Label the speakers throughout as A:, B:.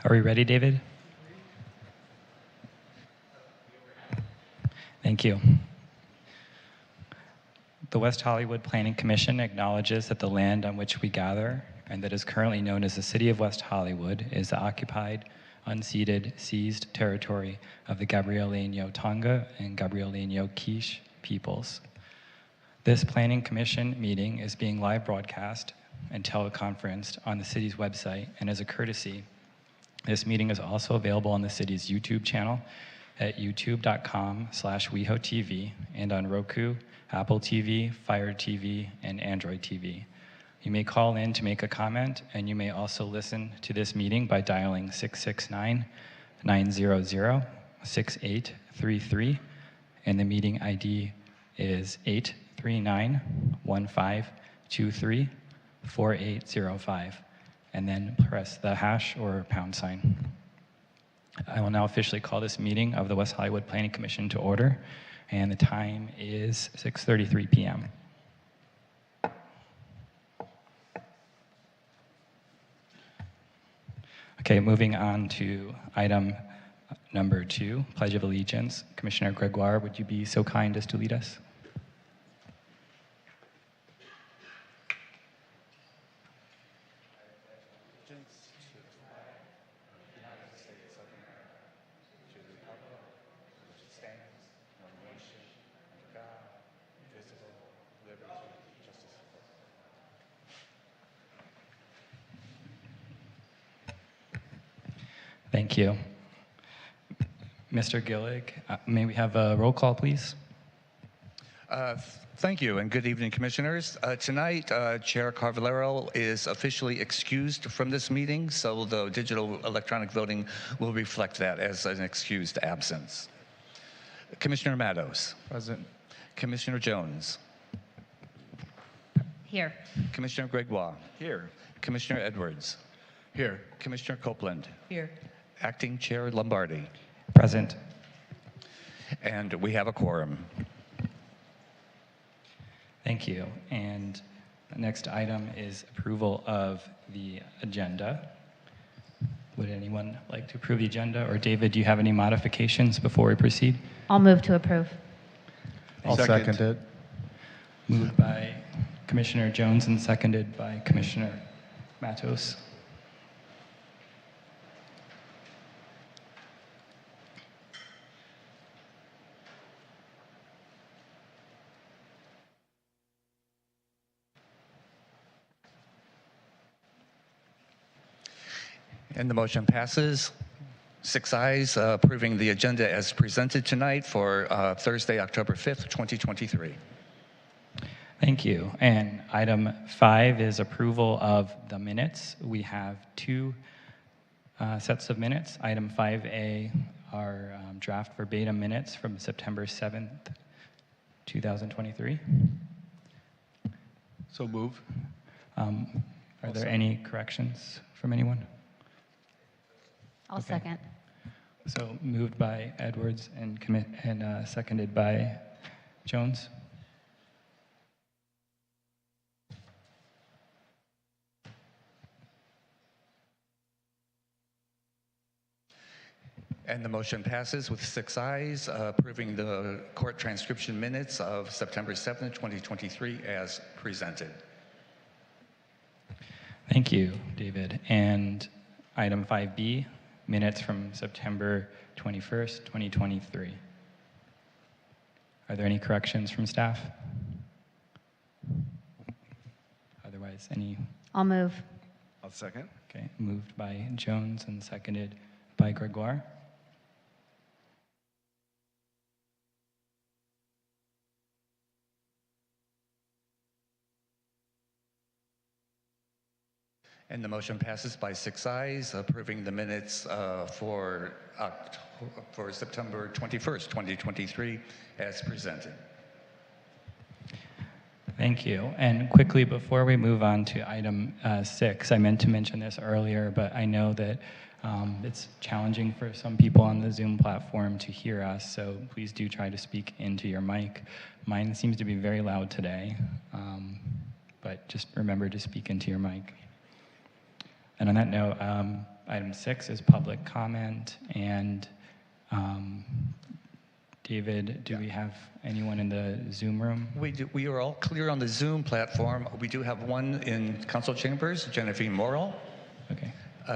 A: Are we ready, David? Thank you. The West Hollywood Planning Commission acknowledges that the land on which we gather and that is currently known as the City of West Hollywood is the occupied, unceded, seized territory of the Gabrielino Tonga and Gabrielino Quiche peoples. This Planning Commission meeting is being live broadcast and teleconferenced on the city's website, and as a courtesy, this meeting is also available on the city's YouTube channel at youtube.com/WehoTV and on Roku, Apple TV, Fire TV, and Android TV. You may call in to make a comment, and you may also listen to this meeting by dialing 669-900-6833, and the meeting ID is 839-1523-4805, and then press the hash or pound sign. I will now officially call this meeting of the West Hollywood Planning Commission to order, and the time is 6:33 p.m. Okay, moving on to item number 2, Pledge of Allegiance. Commissioner Gregoire, would you be so kind as to lead us? Thank you. Mr. Gillig, may we have a roll call, please?
B: Thank you, and good evening, Commissioners. Tonight, Chair Carvalero is officially excused from this meeting, so the digital electronic voting will reflect that as an excused absence. Commissioner Matos.
C: Present.
B: Commissioner Jones.
D: Here.
B: Commissioner Gregoire.
C: Here.
B: Commissioner Edwards.
C: Here.
B: Commissioner Copeland.
D: Here.
B: Acting Chair Lombardi.
A: Present.
B: And we have a quorum.
A: Thank you. And the next item is approval of the agenda. Would anyone like to approve the agenda? Or David, do you have any modifications before we proceed?
D: I'll move to approve.
C: I'll second it.
A: Moved by Commissioner Jones and seconded by Commissioner Matos.
B: And the motion passes. 6 ayes, approving the agenda as presented tonight for Thursday, October 5th, 2023.
A: Thank you. And item 5 is approval of the minutes. We have 2 sets of minutes. Item 5A are draft verbatim minutes from September 7th, 2023.
C: So move.
A: Are there any corrections from anyone?
D: I'll second.
A: So moved by Edwards and seconded by Jones.
B: And the motion passes with 6 ayes, approving the court transcription minutes of September 7th, 2023 as presented.
A: Thank you, David. And item 5B, minutes from September 21st, 2023. Are there any corrections from staff? Otherwise, any?
D: I'll move.
C: I'll second.
A: Okay, moved by Jones and seconded by Gregoire.
B: And the motion passes by 6 ayes, approving the minutes for September 21st, 2023 as presented.
A: Thank you. And quickly, before we move on to item 6, I meant to mention this earlier, but I know that it's challenging for some people on the Zoom platform to hear us, so please do try to speak into your mic. Mine seems to be very loud today, but just remember to speak into your mic. And on that note, item 6 is public comment. And David, do we have anyone in the Zoom room?
B: We are all clear on the Zoom platform. We do have one in council chambers, Genevieve Morrill.
A: Okay.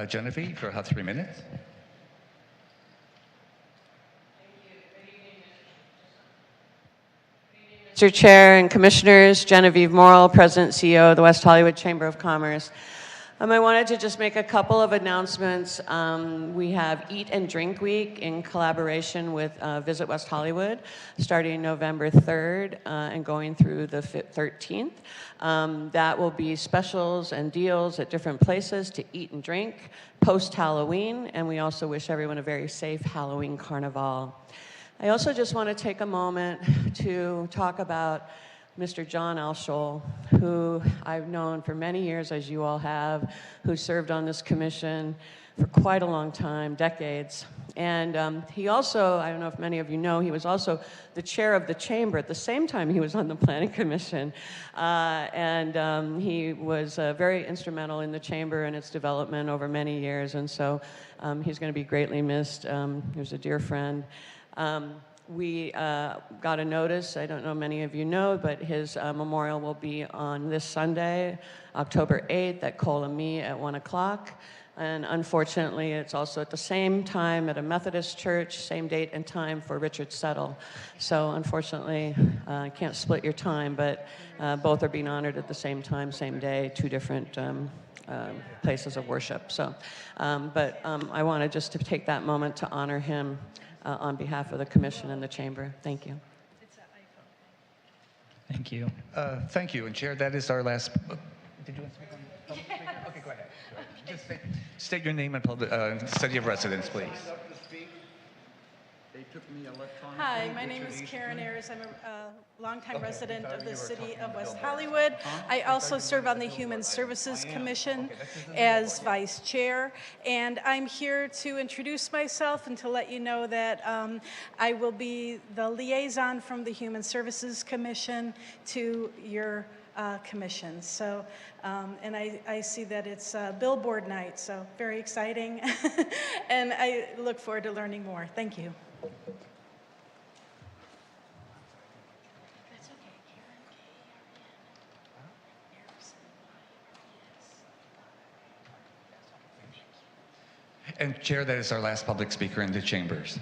B: Genevieve, you'll have 3 minutes.
E: Mr. Chair and Commissioners, Genevieve Morrill, President and CEO of the West Hollywood Chamber of Commerce. I wanted to just make a couple of announcements. We have Eat and Drink Week in collaboration with Visit West Hollywood, starting November 3rd and going through the 13th. That will be specials and deals at different places to eat and drink post-Halloween, and we also wish everyone a very safe Halloween Carnival. I also just want to take a moment to talk about Mr. John Alshoel, who I've known for many years, as you all have, who served on this commission for quite a long time, decades. And he also, I don't know if many of you know, he was also the chair of the chamber at the same time he was on the planning commission. He was very instrumental in the chamber and its development over many years. And so he's going to be greatly missed. He was a dear friend. We got a notice, I don't know many of you know, but his memorial will be on this Sunday, October 8th at Colamy at 1 o'clock. And unfortunately, it's also at the same time at a Methodist church, same date and time for Richard Settle. So unfortunately, I can't split your time, but both are being honored at the same time, same day, 2 different places of worship. So, I wanted just to take that moment to honor him on behalf of the Commission and the Chamber. Thank you.
A: Thank you.
B: Thank you. And Chair, that is our last. Did you want to speak on public speaking? Okay, go ahead. Just state your name and city of residence, please.
F: Hi, my name is Karen Ayers. I'm a longtime resident of the city of West Hollywood. I also serve on the Human Services Commission as vice chair, and I'm here to introduce myself and to let you know that I will be the liaison from the Human Services Commission to your commission. So, and I see that it's billboard night, so very exciting, and I look forward to learning more. Thank you.
B: And Chair, that is our last public speaker in the chambers.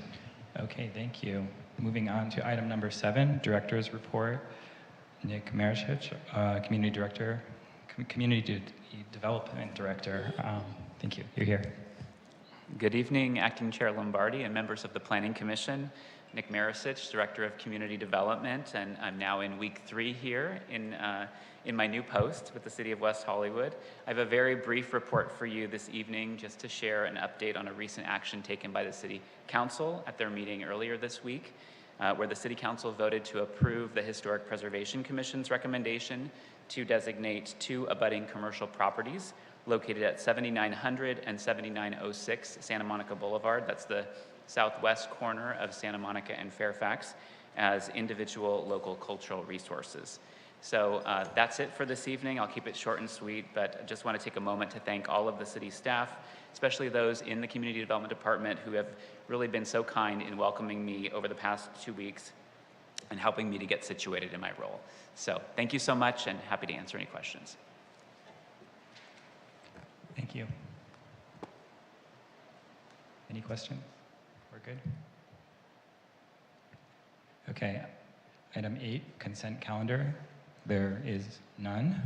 A: Okay, thank you. Moving on to item number 7, Director's Report. Nick Marishich, Community Director, Community Development Director. Thank you. You're here.
G: Good evening, Acting Chair Lombardi and members of the Planning Commission. Nick Marishich, Director of Community Development, and I'm now in week 3 here in my new post with the City of West Hollywood. I have a very brief report for you this evening just to share an update on a recent action taken by the City Council at their meeting earlier this week, where the City Council voted to approve the Historic Preservation Commission's recommendation to designate 2 abutting commercial properties located at 7900 and 7906 Santa Monica Boulevard. That's the southwest corner of Santa Monica and Fairfax, as individual local cultural resources. So that's it for this evening. I'll keep it short and sweet, but I just want to take a moment to thank all of the city staff, especially those in the Community Development Department who have really been so kind in welcoming me over the past 2 weeks and helping me to get situated in my role. So thank you so much, and happy to answer any questions.
A: Thank you. Any questions? We're good? Okay. Item 8, consent calendar. There is none.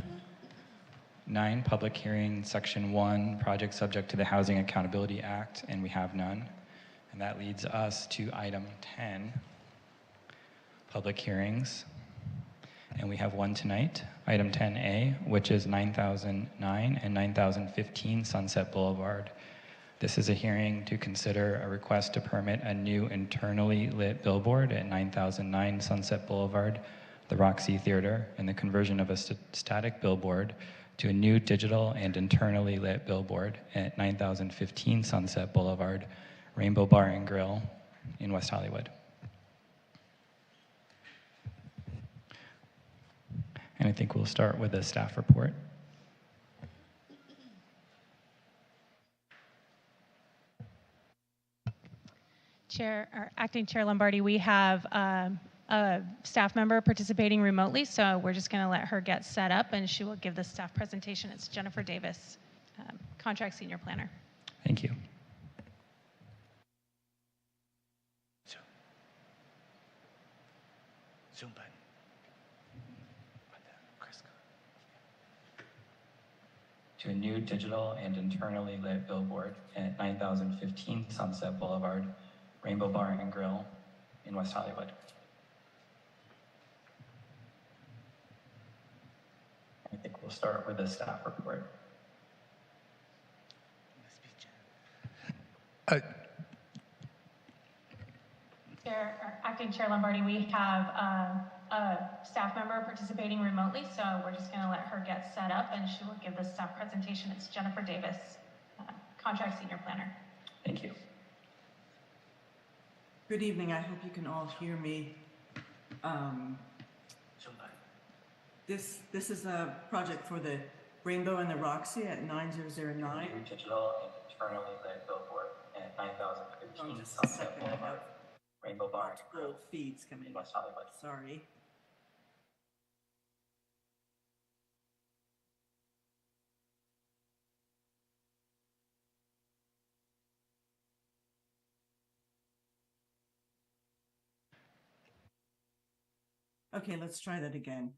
A: 9, public hearing, section 1, project subject to the Housing Accountability Act, and we have none. And that leads us to item 10, public hearings. And we have one tonight, item 10A, which is 9009 and 9015 Sunset Boulevard. This is a hearing to consider a request to permit a new internally lit billboard at 9009 Sunset Boulevard, the Roxy Theater, and the conversion of a static billboard to a new digital and internally lit billboard at 9015 Sunset Boulevard, Rainbow Bar and Grill in West Hollywood. And I think we'll start with a staff report.
H: Chair or Acting Chair Lombardi, we have a staff member participating remotely, so we're just going to let her get set up and she will give the staff presentation. It's Jennifer Davis, Contract Senior Planner.
A: Thank you.
B: Zoom button.
A: To a new digital and internally lit billboard at 9015 Sunset Boulevard, Rainbow Bar and Grill in West Hollywood. I think we'll start with the staff report. Acting Chair Lombardi, we have a staff member participating remotely, so we're just going to let her get set up and she will give the staff presentation. It's Jennifer Davis, Contract Senior Planner. Thank you.
I: Good evening. I hope you can all hear me. This is a project for the Rainbow and the Roxy at 9009.
A: Digital and internally lit billboard at 9015 Sunset Boulevard, Rainbow Bar and Grill
I: feeds coming
A: in West Hollywood.
I: Sorry. Okay, let's try that again.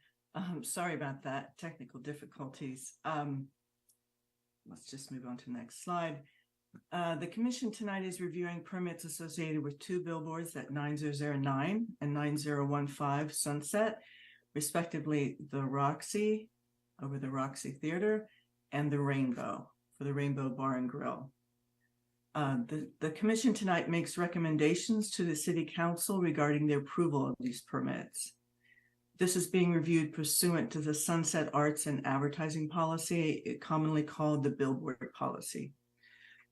I: Sorry about that, technical difficulties. Let's just move on to the next slide. The commission tonight is reviewing permits associated with two billboards at 9009 and 9015 Sunset, respectively the Roxy over the Roxy Theater and the Rainbow for the Rainbow Bar and Grill. The commission tonight makes recommendations to the City Council regarding the approval of these permits. This is being reviewed pursuant to the Sunset Arts and Advertising Policy, commonly called the Billboard Policy.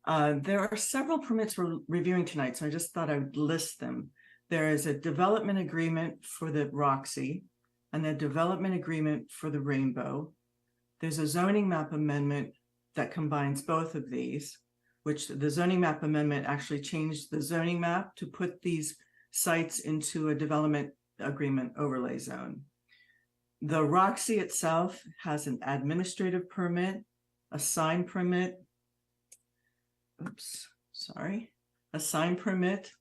I: There are several permits we're reviewing tonight, so I just thought I would list them. There is a development agreement for the Roxy and a development agreement for the Rainbow. There's a zoning map amendment that combines both of these, which the zoning map amendment actually changed the zoning map to put these sites into a development agreement overlay zone. The Roxy itself has an administrative permit, a sign permit, a sign permit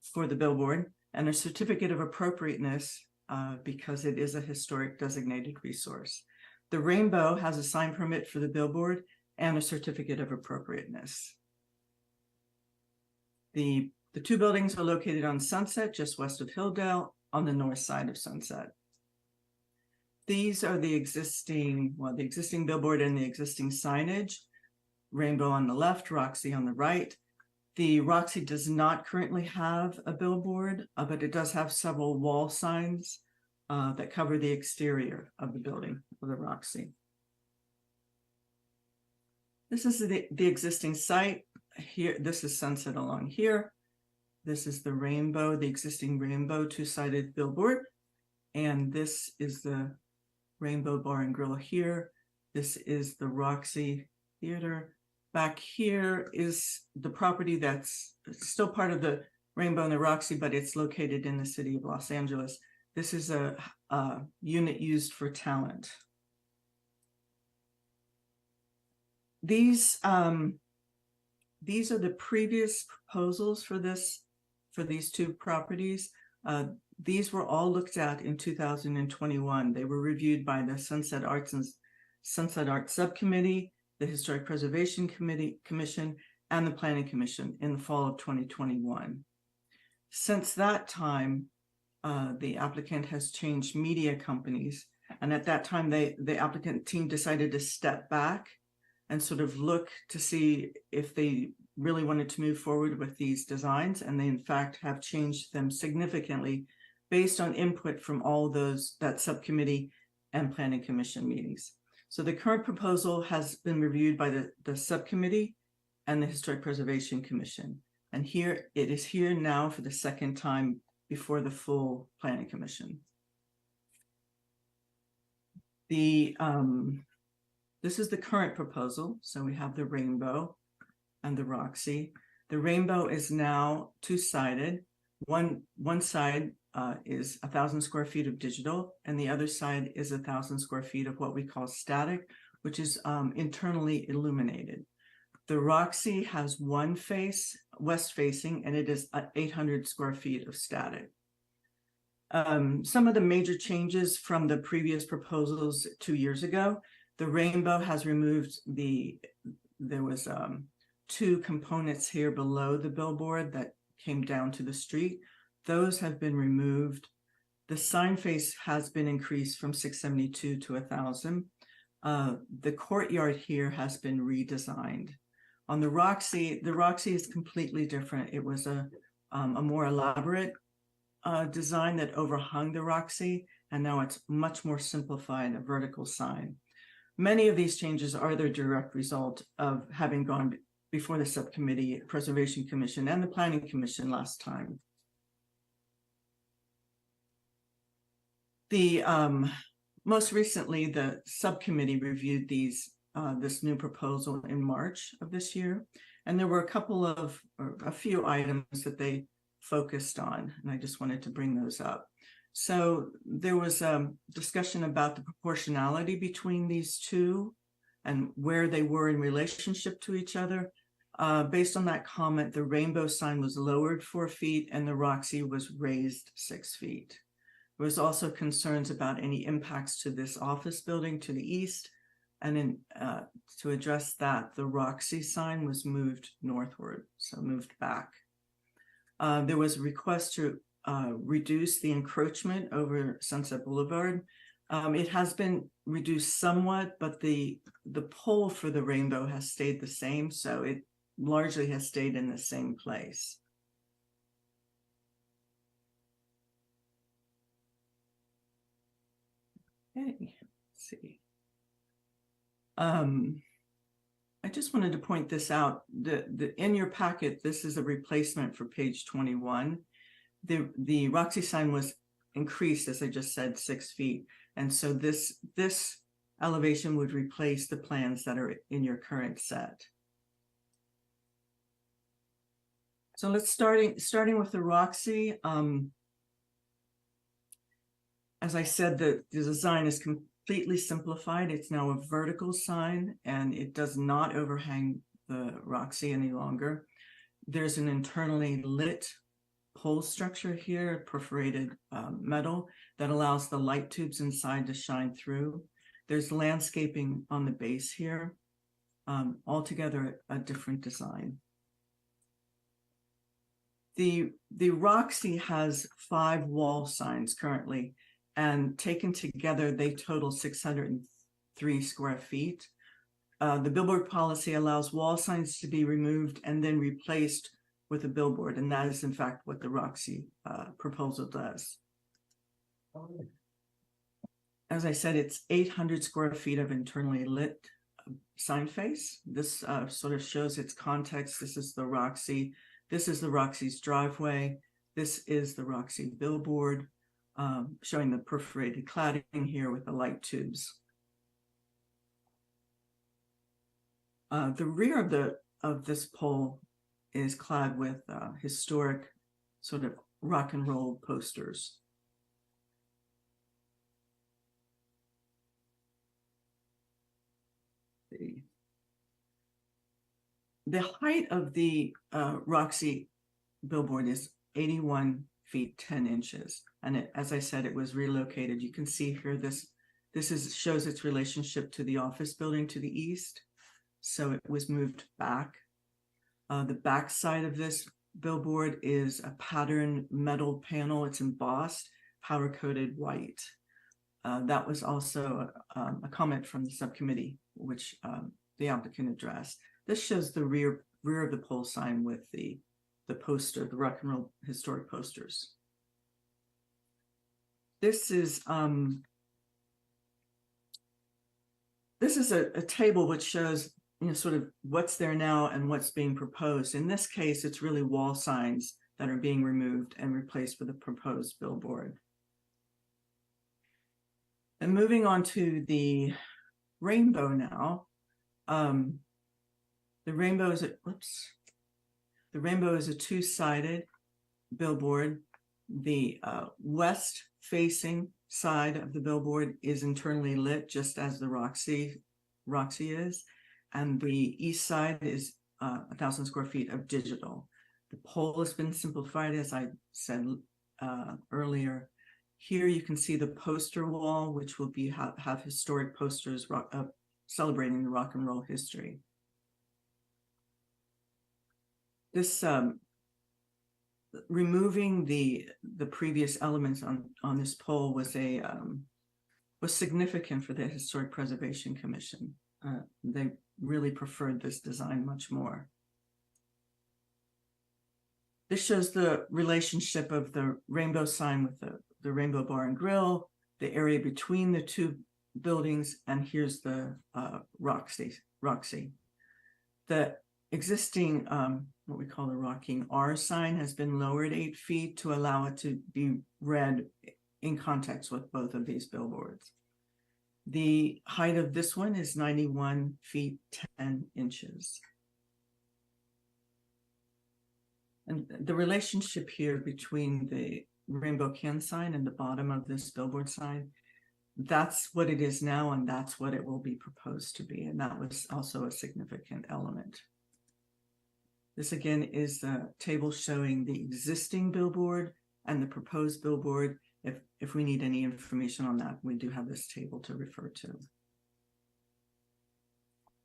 I: for the billboard, and a certificate of appropriateness because it is a historic designated resource. The Rainbow has a sign permit for the billboard and a certificate of appropriateness. The two buildings are located on Sunset, just west of Hilldale, on the north side of Sunset. These are the existing billboard and the existing signage. Rainbow on the left, Roxy on the right. The Roxy does not currently have a billboard, but it does have several wall signs that cover the exterior of the building for the Roxy. This is the existing site. Here, this is Sunset along here. This is the Rainbow, the existing Rainbow two-sided billboard. And this is the Rainbow Bar and Grill here. This is the Roxy Theater. Back here is the property that's still part of the Rainbow and the Roxy, but it's located in the city of Los Angeles. This is a unit used for talent. These are the previous proposals for these two properties. These were all looked at in 2021. They were reviewed by the Sunset Arts Subcommittee, the Historic Preservation Commission, and the Planning Commission in the fall of 2021. Since that time, the applicant has changed media companies. And at that time, the applicant team decided to step back and sort of look to see if they really wanted to move forward with these designs. And they, in fact, have changed them significantly based on input from all that subcommittee and Planning Commission meetings. So the current proposal has been reviewed by the subcommittee and the Historic Preservation Commission. And here it is here now for the second time before the full Planning Commission. This is the current proposal. So we have the Rainbow and the Roxy. The rainbow is now two-sided. One side is 1,000 square feet of digital, and the other side is 1,000 square feet of what we call static, which is internally illuminated. The Roxy has one face, west facing, and it is 800 square feet of static. Some of the major changes from the previous proposals 2 years ago, the rainbow has removed there was 2 components here below the billboard that came down to the street. Those have been removed. The sign face has been increased from 672 to 1,000. The courtyard here has been redesigned. On the Roxy is completely different. It was a more elaborate design that overhung the Roxy, and now it's much more simplified, a vertical sign. Many of these changes are the direct result of having gone before the subcommittee, Preservation Commission, and the Planning Commission last time. The most recently, the subcommittee reviewed this new proposal in March of this year, and there were a few items that they focused on, and I just wanted to bring those up. So there was a discussion about the proportionality between these two and where they were in relationship to each other. Based on that comment, the rainbow sign was lowered 4 feet and the Roxy was raised 6 feet. There was also concerns about any impacts to this office building to the east, and to address that, the Roxy sign was moved northward, so moved back. There was a request to reduce the encroachment over Sunset Boulevard. It has been reduced somewhat, but the pole for the rainbow has stayed the same, so it largely has stayed in the same place. Okay, let's see. I just wanted to point this out. In your packet, this is a replacement for page 21. The Roxy sign was increased, as I just said, 6 feet. And so this elevation would replace the plans that are in your current set. So let's starting with the Roxy. As I said, the design is completely simplified. It's now a vertical sign, and it does not overhang the Roxy any longer. There's an internally lit pole structure here, perforated metal, that allows the light tubes inside to shine through. There's landscaping on the base here. Altogether a different design. The Roxy has 5 wall signs currently, and taken together, they total 603 square feet. The billboard policy allows wall signs to be removed and then replaced with a billboard, and that is in fact what the Roxy proposal does. As I said, it's 800 square feet of internally lit sign face. This sort of shows its context. This is the Roxy. This is the Roxy's driveway. This is the Roxy billboard, showing the perforated cladding here with the light tubes. The rear of this pole is clad with historic sort of rock and roll posters. The height of the Roxy billboard is 81 feet 10 inches, and as I said, it was relocated. You can see here this shows its relationship to the office building to the east, so it was moved back. The back side of this billboard is a patterned metal panel. It's embossed, powder coated white. That was also a comment from the subcommittee, which the applicant addressed. This shows the rear of the pole sign with the poster, the rock and roll historic posters. This is a table which shows, you know, sort of what's there now and what's being proposed. In this case, it's really wall signs that are being removed and replaced with a proposed billboard. And moving on to the rainbow now. The The rainbow is a two-sided billboard. The west-facing side of the billboard is internally lit, just as the Roxy is, and the east side is 1,000 square feet of digital. The pole has been simplified, as I said earlier. Here you can see the poster wall, which will be have historic posters celebrating the rock and roll history. This removing the previous elements on this pole was significant for the Historic Preservation Commission. They really preferred this design much more. This shows the relationship of the rainbow sign with the Rainbow Bar and Grill, the area between the two buildings, and here's the Roxy. The existing, what we call the rocking R sign, has been lowered 8 feet to allow it to be read in context with both of these billboards. The height of this one is 91 feet 10 inches. And the relationship here between the rainbow can sign and the bottom of this billboard sign, that's what it is now, and that's what it will be proposed to be. And that was also a significant element. This again is the table showing the existing billboard and the proposed billboard. If we need any information on that, we do have this table to refer to.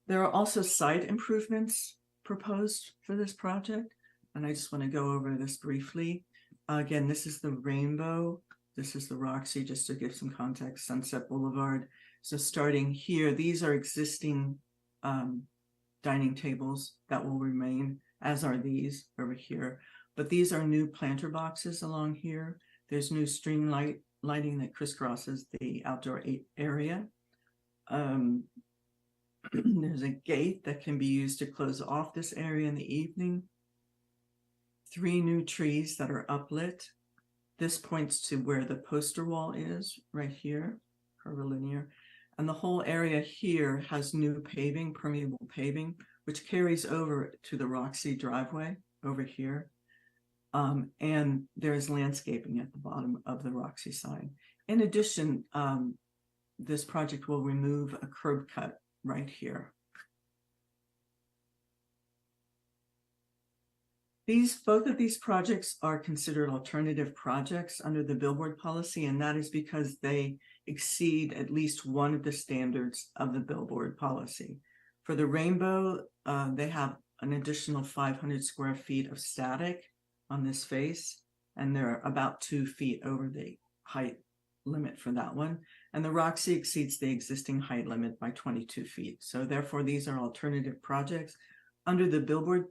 I: There are also site improvements proposed for this project, and I just want to go over this briefly. Again, this is the Rainbow. This is the Roxy, just to give some context, Sunset Boulevard. So starting here, these are existing dining tables that will remain, as are these over here. But these are new planter boxes along here. There's new string lighting that crisscrosses the outdoor area. There's a gate that can be used to close off this area in the evening. 3 new trees that are uplit. This points to where the poster wall is, right here, curvilinear. And the whole area here has new paving, permeable paving, which carries over to the Roxy driveway over here. And there's landscaping at the bottom of the Roxy sign. In addition, this project will remove a curb cut right here. Both of these projects are considered alternative projects under the billboard policy, and that is because they exceed at least one of the standards of the billboard policy. For the Rainbow, they have an additional 500 square feet of static on this face, and they're about 2 feet over the height limit for that one. And the Roxy exceeds the existing height limit by 22 feet. So therefore, these are alternative projects. Under the billboard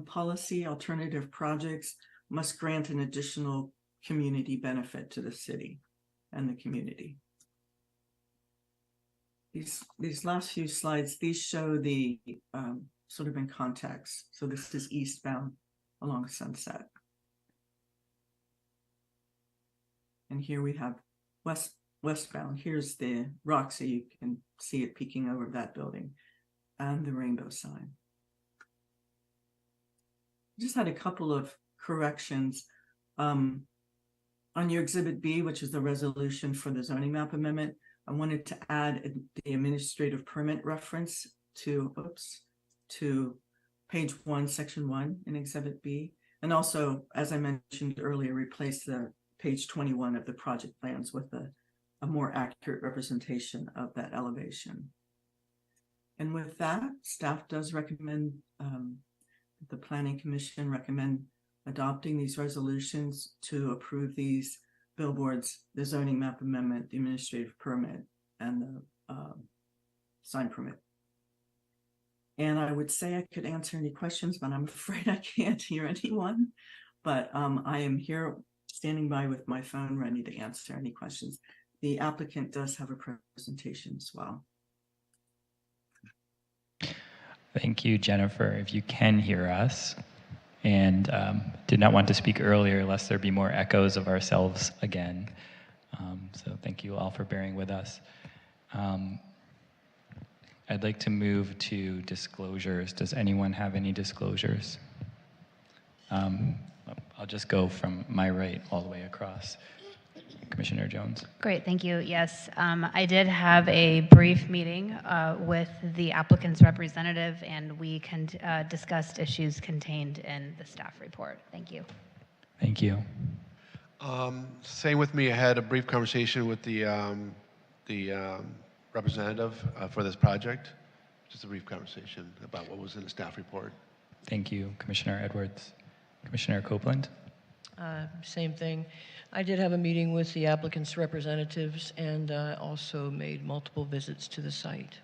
I: policy, alternative projects must grant an additional community benefit to the city and the community. These last few slides, these show the sort of in context. So this is eastbound along Sunset. And here we have westbound. Here's the Roxy. You can see it peeking over that building, and the Rainbow sign. Just had a couple of corrections. On your Exhibit B, which is the resolution for the zoning map amendment, I wanted to add the administrative permit reference to page 1, section 1 in Exhibit B. And also, as I mentioned earlier, replace the page 21 of the project plans with a more accurate representation of that elevation. And with that, staff does recommend, the Planning Commission recommend adopting these resolutions to approve these billboards, the zoning map amendment, the administrative permit, and the sign permit. And I would say I could answer any questions, but I'm afraid I can't hear anyone. But I am here standing by with my phone ready to answer any questions. The applicant does have a presentation as well.
A: Thank you, Jennifer. If you can hear us, and did not want to speak earlier lest there be more echoes of ourselves again. So thank you all for bearing with us. I'd like to move to disclosures. Does anyone have any disclosures? Um, I'll just go from my right all the way across. Commissioner Jones.
D: Great, thank you. Yes, I did have a brief meeting with the applicant's representative, and we discussed issues contained in the staff report. Thank you.
A: Thank you.
C: Same with me. I had a brief conversation with the representative for this project. Just a brief conversation about what was in the staff report.
A: Thank you, Commissioner Edwards. Commissioner Copeland.
J: Same thing. I did have a meeting with the applicant's representatives and also made multiple visits to the site.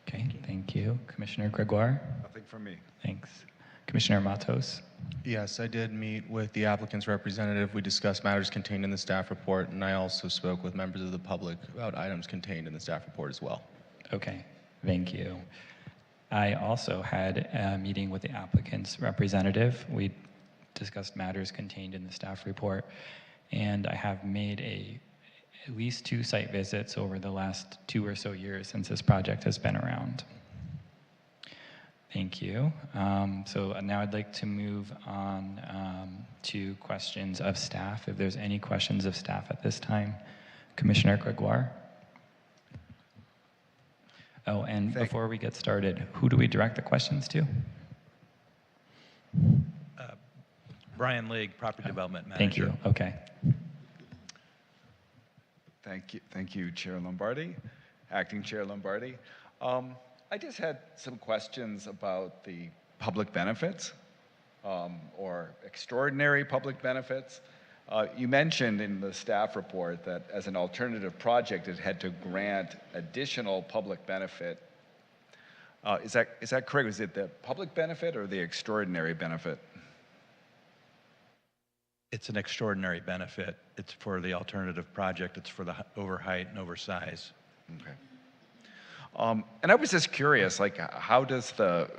A: Okay, thank you. Commissioner Gregoire.
K: Nothing from me.
A: Thanks. Commissioner Matos.
L: Yes, I did meet with the applicant's representative. We discussed matters contained in the staff report, and I also spoke with members of the public about items contained in the staff report as well.
A: Okay, thank you. I also had a meeting with the applicant's representative. We discussed matters contained in the staff report, and I have made at least 2 site visits over the last 2 or so years since this project has been around. Thank you. So now I'd like to move on to questions of staff. If there's any questions of staff at this time, Commissioner Gregoire. Oh, and before we get started, who do we direct the questions to?
M: Brian League, Property Development Manager.
A: Thank you. Okay.
K: Thank you, Chair Lombardi, Acting Chair Lombardi. I just had some questions about the public benefits or extraordinary public benefits. You mentioned in the staff report that as an alternative project, it had to grant additional public benefit. Is that correct? Is it the public benefit or the extraordinary benefit?
M: It's an extraordinary benefit. It's for the alternative project. It's for the overheight and oversize.
K: Okay. And I was just curious, like, how does the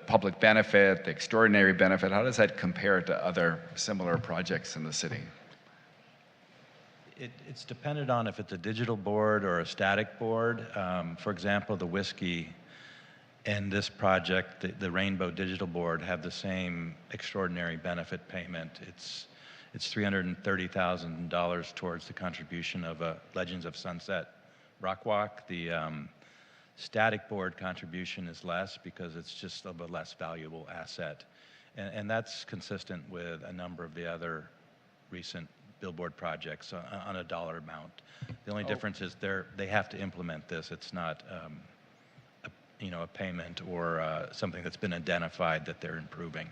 K: public benefit, the extraordinary benefit, how does that compare to other similar projects in the city?
M: It's dependent on if it's a digital board or a static board. For example, the Whiskey and this project, the Rainbow Digital Board, have the same extraordinary benefit payment. It's $330,000 towards the contribution of a Legends of Sunset rock walk. The static board contribution is less because it's just of a less valuable asset. And that's consistent with a number of the other recent billboard projects on a dollar amount. The only difference is they have to implement this. It's not a payment or something that's been identified that they're improving.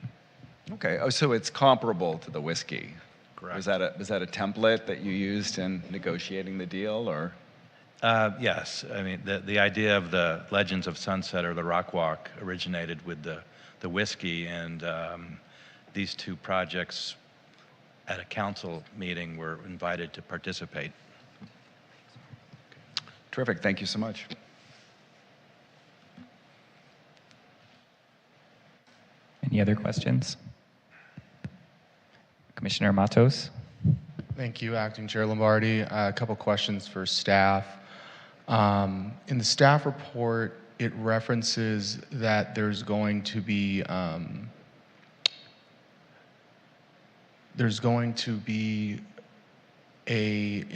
K: Okay, so it's comparable to the Whiskey.
M: Correct.
K: Was that a template that you used in negotiating the deal, or?
M: Yes, I mean the idea of the Legends of Sunset or the Rock Walk originated with the Whiskey, and these 2 projects at a council meeting were invited to participate.
K: Terrific, thank you so much.
A: Any other questions? Commissioner Matos.
L: Thank you, Acting Chair Lombardi. A couple questions for staff. In the staff report, it references that there's going to be in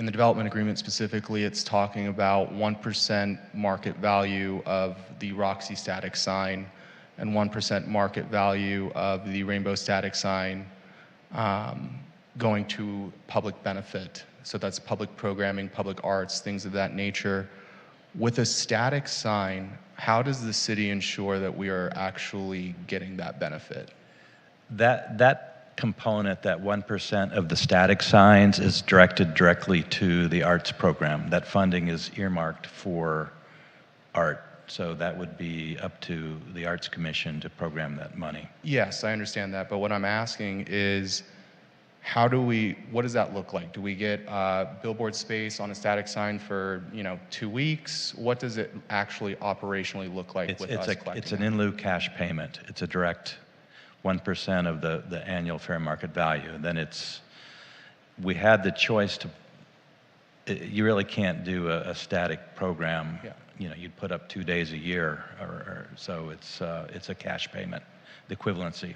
L: the development agreement specifically, it's talking about 1% market value of the Roxy static sign and 1% market value of the Rainbow static sign going to public benefit. So that's public programming, public arts, things of that nature. With a static sign, how does the city ensure that we are actually getting that benefit?
M: That component, that 1% of the static signs, is directed directly to the arts program. That funding is earmarked for art. So that would be up to the Arts Commission to program that money.
L: Yes, I understand that. But what I'm asking is, what does that look like? Do we get billboard space on a static sign for 2 weeks? What does it actually operationally look like with us collecting?
M: It's an in lieu cash payment. It's a direct 1% of the annual fair market value. And then we had the choice you really can't do a static program.
L: Yeah.
M: You'd put up 2 days a year, or so it's a cash payment, the equivalency.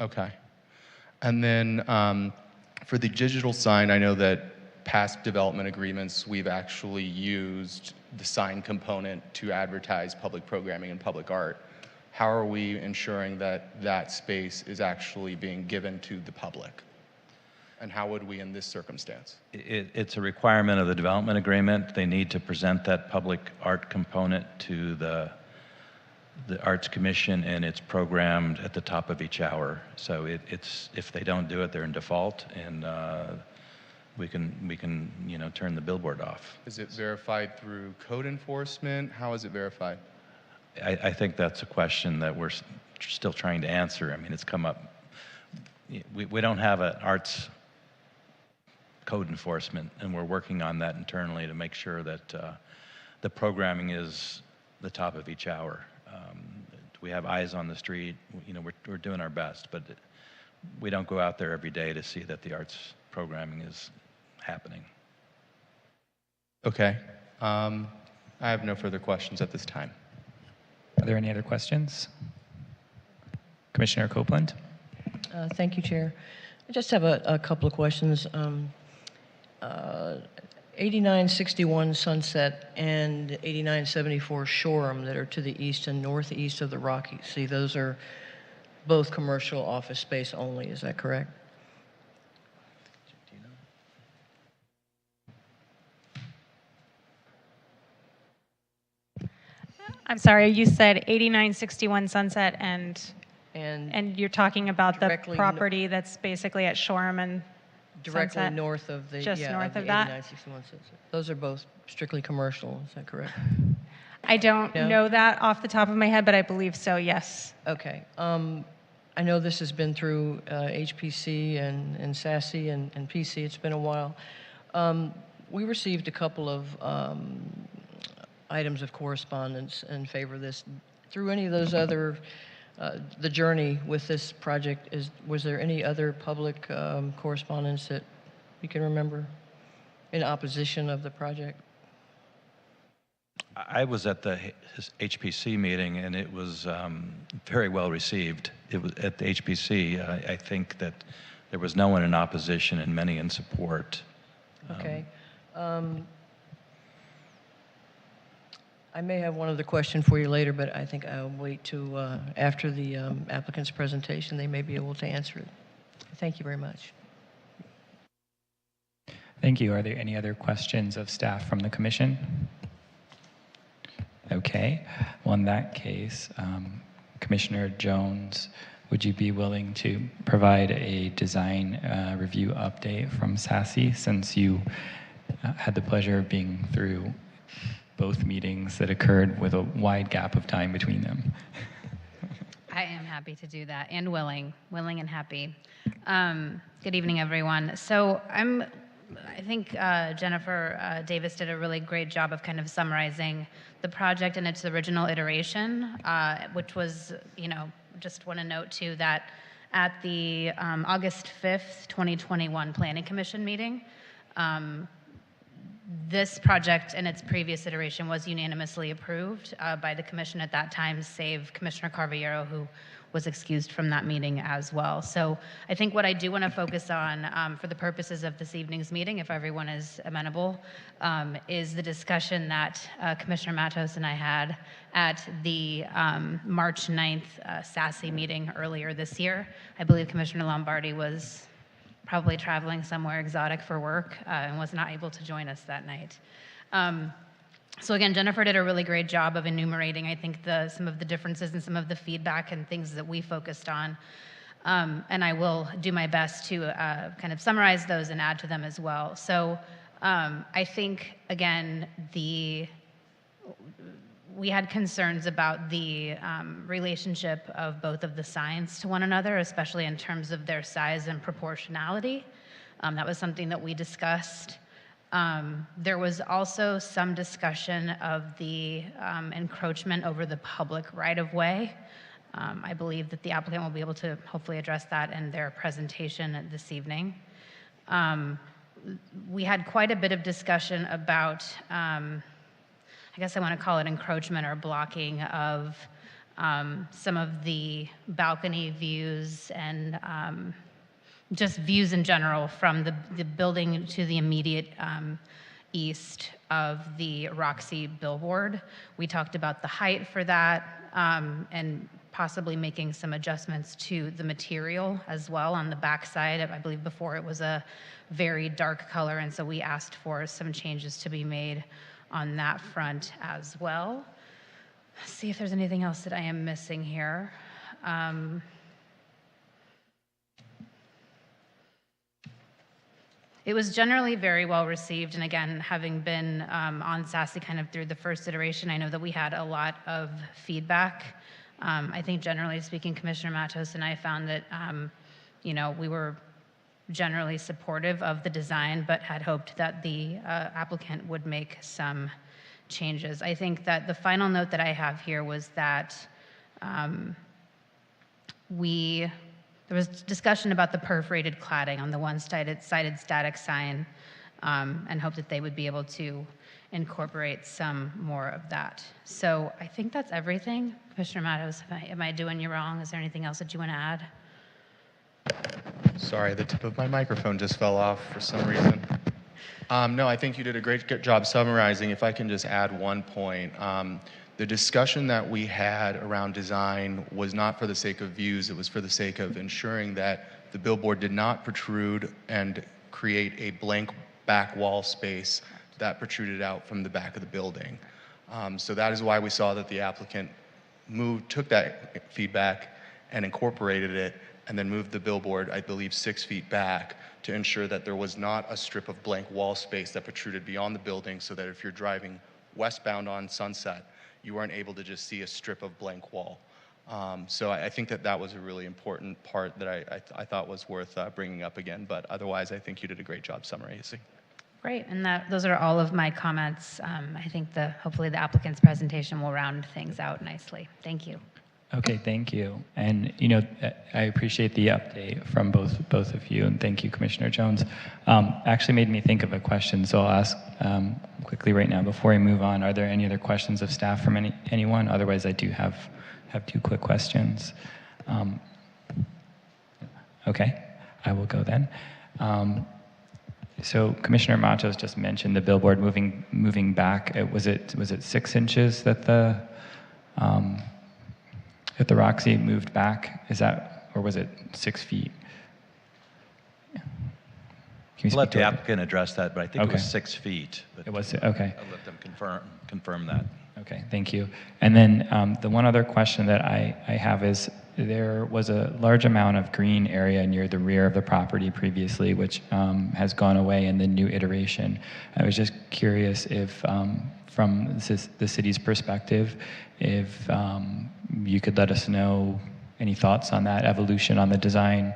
L: Okay. And then for the digital sign, I know that past development agreements, we've actually used the sign component to advertise public programming and public art. How are we ensuring that that space is actually being given to the public? And how would we in this circumstance?
M: It's a requirement of the development agreement. They need to present that public art component to the Arts Commission, and it's programmed at the top of each hour. So it's if they don't do it, they're in default, and we can turn the billboard off.
L: Is it verified through code enforcement? How is it verified?
M: I think that's a question that we're still trying to answer. I mean, it's come up. We don't have an arts code enforcement, and we're working on that internally to make sure that the programming is the top of each hour. We have eyes on the street. We're doing our best, but we don't go out there every day to see that the arts programming is happening.
L: Okay. I have no further questions at this time.
A: Are there any other questions? Commissioner Copeland?
J: Thank you, Chair. I just have a couple of questions. 8961 Sunset and 8974 Shoreham that are to the east and northeast of the Rocky Sea, those are both commercial office space only, is that correct?
H: I'm sorry, you said 8961 Sunset and you're talking about the property that's basically at Shoreham and
J: Directly
H: Sunset?
J: north of the,
H: Just north
J: of
H: of
J: the
H: that?
J: 8961 Sunset. Those are both strictly commercial, is that correct?
H: I don't know that off the top of my head, but I believe so, yes.
J: Okay. I know this has been through HPC and SASE and PC. It's been a while. We received a couple of items of correspondence in favor of this. Through any of those other, the journey with this project, was there any other public correspondence that you can remember in opposition of the project?
M: I was at the HPC meeting, and it was very well received. It was at the HPC. I think that there was no one in opposition and many in support.
J: Okay. I may have one other question for you later, but I think I'll wait to after the applicant's presentation. They may be able to answer it. Thank you very much.
A: Thank you. Are there any other questions of staff from the commission? Okay. Well, in that case, Commissioner Jones, would you be willing to provide a design review update from SASE, since you had the pleasure of being through both meetings that occurred with a wide gap of time between them?
D: I am happy to do that, and willing and happy. Good evening, everyone. So I think Jennifer Davis did a really great job of kind of summarizing the project in its original iteration, which was, just want to note too that at the August 5th, 2021 Planning Commission meeting, this project in its previous iteration was unanimously approved by the commission at that time, save Commissioner Carvallero, who was excused from that meeting as well. So I think what I do want to focus on for the purposes of this evening's meeting, if everyone is amenable, is the discussion that Commissioner Matos and I had at the March 9th SASE meeting earlier this year. I believe Commissioner Lombardi was probably traveling somewhere exotic for work and was not able to join us that night. So again, Jennifer did a really great job of enumerating, I think, some of the differences and some of the feedback and things that we focused on. And I will do my best to kind of summarize those and add to them as well. So I think, again, we had concerns about the relationship of both of the signs to one another, especially in terms of their size and proportionality. That was something that we discussed. There was also some discussion of the encroachment over the public right-of-way. I believe that the applicant will be able to hopefully address that in their presentation this evening. We had quite a bit of discussion about I guess I want to call it encroachment or blocking of some of the balcony views and just views in general from the building to the immediate east of the Roxy billboard. We talked about the height for that and possibly making some adjustments to the material as well on the backside. I believe before it was a very dark color, and so we asked for some changes to be made on that front as well. Let's see if there's anything else that I am missing here. It was generally very well received, and again, having been on SASE kind of through the first iteration, I know that we had a lot of feedback. I think generally speaking, Commissioner Matos and I found that we were generally supportive of the design, but had hoped that the applicant would make some changes. I think that the final note that I have here was that there was discussion about the perforated cladding on the one-sided static sign, and hope that they would be able to incorporate some more of that. So I think that's everything. Commissioner Matos, am I doing you wrong? Is there anything else that you want to add?
L: Sorry, the tip of my microphone just fell off for some reason. No, I think you did a great job summarizing. If I can just add one point. The discussion that we had around design was not for the sake of views, it was for the sake of ensuring that the billboard did not protrude and create a blank back wall space that protruded out from the back of the building. So that is why we saw that the applicant took that feedback and incorporated it, and then moved the billboard, I believe, 6 feet back to ensure that there was not a strip of blank wall space that protruded beyond the building, so that if you're driving westbound on Sunset, you weren't able to just see a strip of blank wall. So I think that was a really important part that I thought was worth bringing up again, but otherwise I think you did a great job summarizing.
D: Great, and those are all of my comments. I think hopefully the applicant's presentation will round things out nicely. Thank you.
A: Okay, thank you. And I appreciate the update from both of you, and thank you, Commissioner Jones. Actually made me think of a question, so I'll ask quickly right now before we move on. Are there any other questions of staff from anyone? Otherwise, I do have 2 quick questions. Okay, I will go then. So Commissioner Matos just mentioned the billboard moving back. Was it 6 inches that the Roxy moved back? Or was it 6 feet?
M: I'll let the applicant address that, but I think it was 6 feet.
A: It was, okay.
M: I'll let them confirm that.
A: Okay, thank you. And then the one other question that I have is, there was a large amount of green area near the rear of the property previously, which has gone away in the new iteration. I was just curious if, from the city's perspective, if you could let us know any thoughts on that evolution on the design.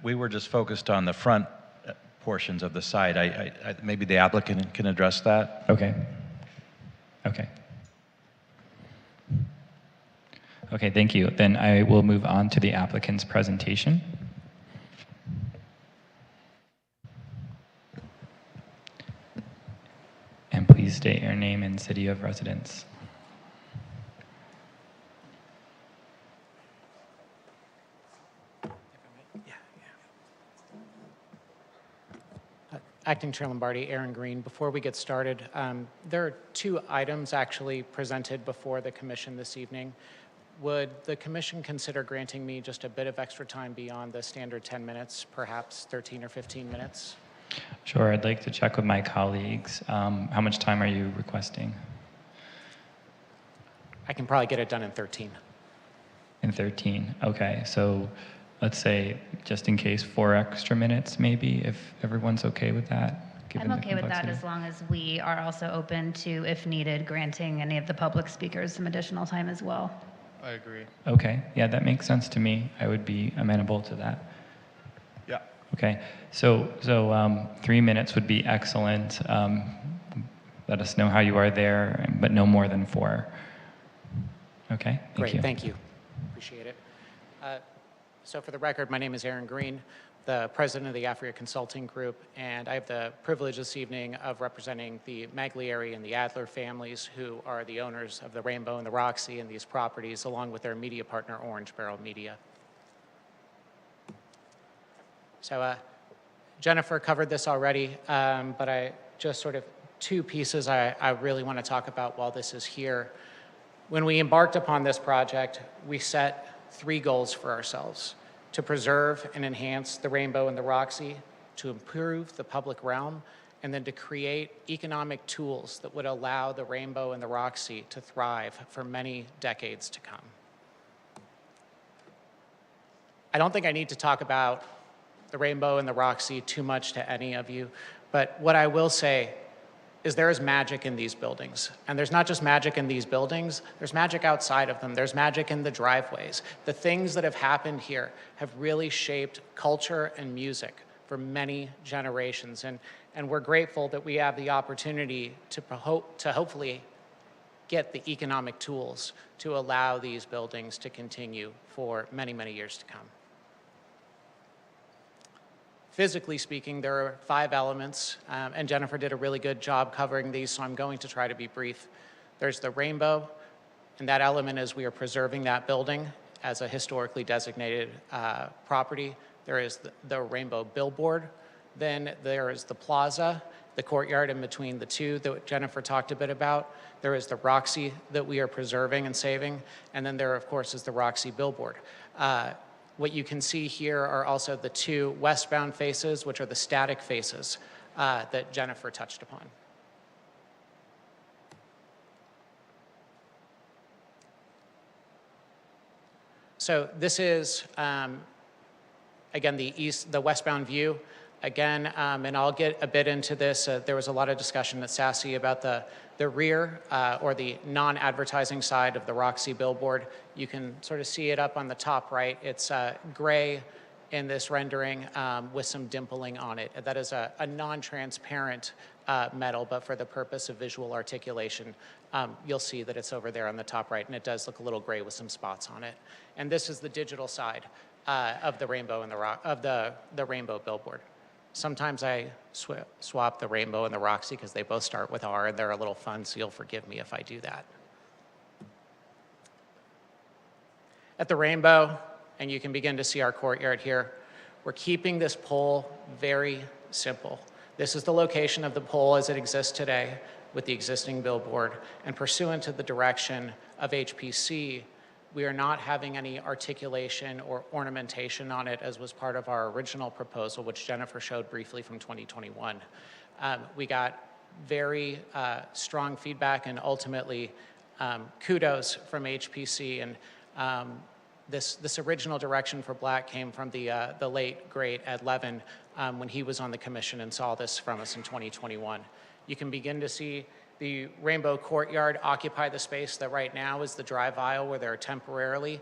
M: We were just focused on the front portions of the site. Maybe the applicant can address that.
A: Okay. Okay. Okay, thank you. Then I will move on to the applicant's presentation. And please state your name and city of residence.
N: Acting Chair Lombardi, Aaron Green. Before we get started, there are 2 items actually presented before the commission this evening. Would the commission consider granting me just a bit of extra time beyond the standard 10 minutes, perhaps 13 or 15 minutes?
A: Sure, I'd like to check with my colleagues. How much time are you requesting?
N: I can probably get it done in 13.
A: In 13, okay. So let's say, just in case, 4 extra minutes maybe, if everyone's okay with that?
D: I'm okay with that, as long as we are also open to, if needed, granting any of the public speakers some additional time as well.
L: I agree.
A: Okay, yeah, that makes sense to me. I would be amenable to that.
L: Yeah.
A: Okay, so 3 minutes would be excellent. Let us know how you are there, but no more than 4. Okay, thank you.
N: Great, thank you. Appreciate it. So for the record, my name is Aaron Green. the president of the Africa Consulting Group, and I have the privilege this evening of representing the Maglieri and the Adler families, who are the owners of the Rainbow and the Roxy and these properties, along with their media partner, Orange Barrel Media. So Jennifer covered this already, but I just sort of two pieces I really want to talk about while this is here. When we embarked upon this project, we set 3 goals for ourselves: to preserve and enhance the Rainbow and the Roxy, to improve the public realm, and then to create economic tools that would allow the Rainbow and the Roxy to thrive for many decades to come. I don't think I need to talk about the Rainbow and the Roxy too much to any of you, but what I will say is there is magic in these buildings. And there's not just magic in these buildings, there's magic outside of them. There's magic in the driveways. The things that have happened here have really shaped culture and music for many generations. And we're grateful that we have the opportunity to hopefully get the economic tools to allow these buildings to continue for many, many years to come. Physically speaking, there are 5 elements, and Jennifer did a really good job covering these, so I'm going to try to be brief. There's the rainbow, and that element is we are preserving that building as a historically designated property. There is the rainbow billboard. Then there is the plaza, the courtyard in between the two that Jennifer talked a bit about. There is the Roxy that we are preserving and saving, and then there, of course, is the Roxy billboard. What you can see here are also the 2 westbound faces, which are the static faces that Jennifer touched upon. So this is, again, the westbound view. Again, and I'll get a bit into this. There was a lot of discussion at SASE about the rear or the non-advertising side of the Roxy billboard. You can sort of see it up on the top right. It's gray in this rendering with some dimpling on it. That is a non-transparent metal, but for the purpose of visual articulation, you'll see that it's over there on the top right, and it does look a little gray with some spots on it. And this is the digital side of the rainbow and the rainbow billboard. Sometimes I swap the Rainbow and the Roxy because they both start with R and they're a little fun, so you'll forgive me if I do that. At the Rainbow, and you can begin to see our courtyard here, we're keeping this pole very simple. This is the location of the pole as it exists today with the existing billboard, and pursuant to the direction of HPC, we are not having any articulation or ornamentation on it as was part of our original proposal, which Jennifer showed briefly from 2021. We got very strong feedback and ultimately kudos from HPC. And this original direction for Black came from the late, great Ed Levin when he was on the commission and saw this from us in 2021. You can begin to see the Rainbow Courtyard occupy the space that right now is the drive aisle where there are temporarily,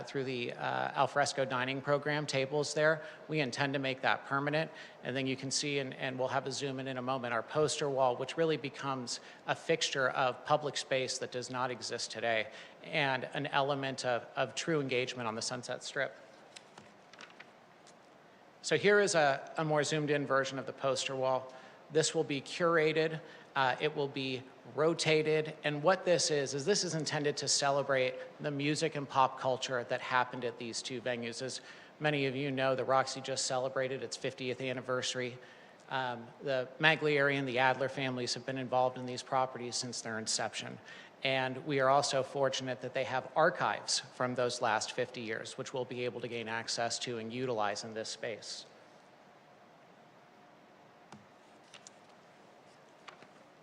N: through the alfresco dining program, tables there. We intend to make that permanent. And then you can see, and we'll have a zoom in a moment, our poster wall, which really becomes a fixture of public space that does not exist today, and an element of true engagement on the Sunset Strip. So here is a more zoomed in version of the poster wall. This will be curated. It will be rotated, and what this is this is intended to celebrate the music and pop culture that happened at these 2 venues. As many of you know, the Roxy just celebrated its 50th anniversary. The Maglieri and the Adler families have been involved in these properties since their inception, and we are also fortunate that they have archives from those last 50 years, which we'll be able to gain access to and utilize in this space.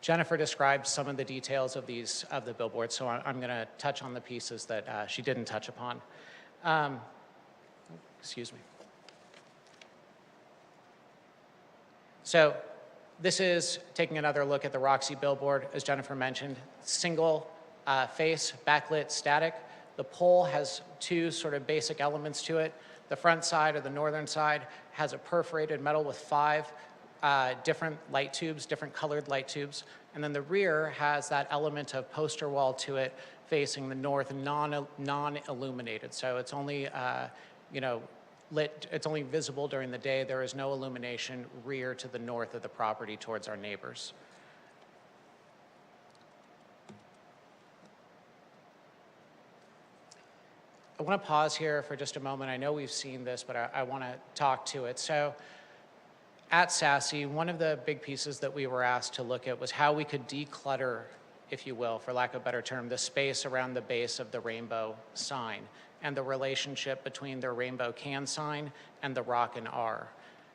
N: Jennifer described some of the details of the billboards, so I'm going to touch on the pieces that she didn't touch upon. Excuse me. So this is taking another look at the Roxy billboard, as Jennifer mentioned, single face, backlit, static. The pole has 2 sort of basic elements to it. The front side, or the northern side, has a perforated metal with 5 different light tubes, different colored light tubes. And then the rear has that element of poster wall to it facing the north, non-illuminated. So it's only, lit, it's only visible during the day. There is no illumination rear to the north of the property towards our neighbors. I want to pause here for just a moment. I know we've seen this, but I want to talk to it. So at SASE, one of the big pieces that we were asked to look at was how we could declutter, if you will, for lack of a better term, the space around the base of the rainbow sign and the relationship between the rainbow can sign and the rock and R.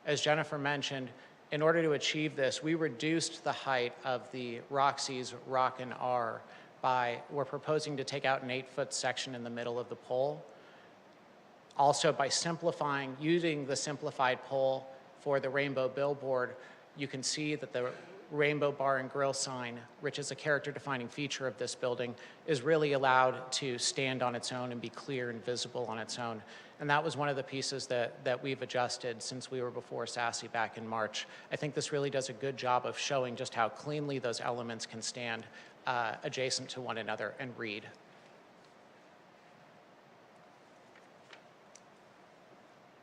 N: As Jennifer mentioned, in order to achieve this, we reduced the height of the Roxy's rock and R we're proposing to take out an 8-foot section in the middle of the pole. Also, by simplifying, using the simplified pole for the rainbow billboard, you can see that the rainbow bar and grill sign, which is a character-defining feature of this building, is really allowed to stand on its own and be clear and visible on its own. And that was one of the pieces that we've adjusted since we were before SASE back in March. I think this really does a good job of showing just how cleanly those elements can stand adjacent to one another and read.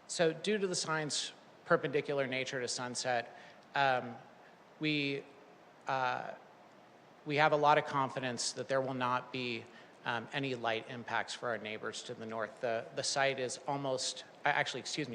N: So due to the sign's perpendicular nature to Sunset, we have a lot of confidence that there will not be any light impacts for our neighbors to the north. The site is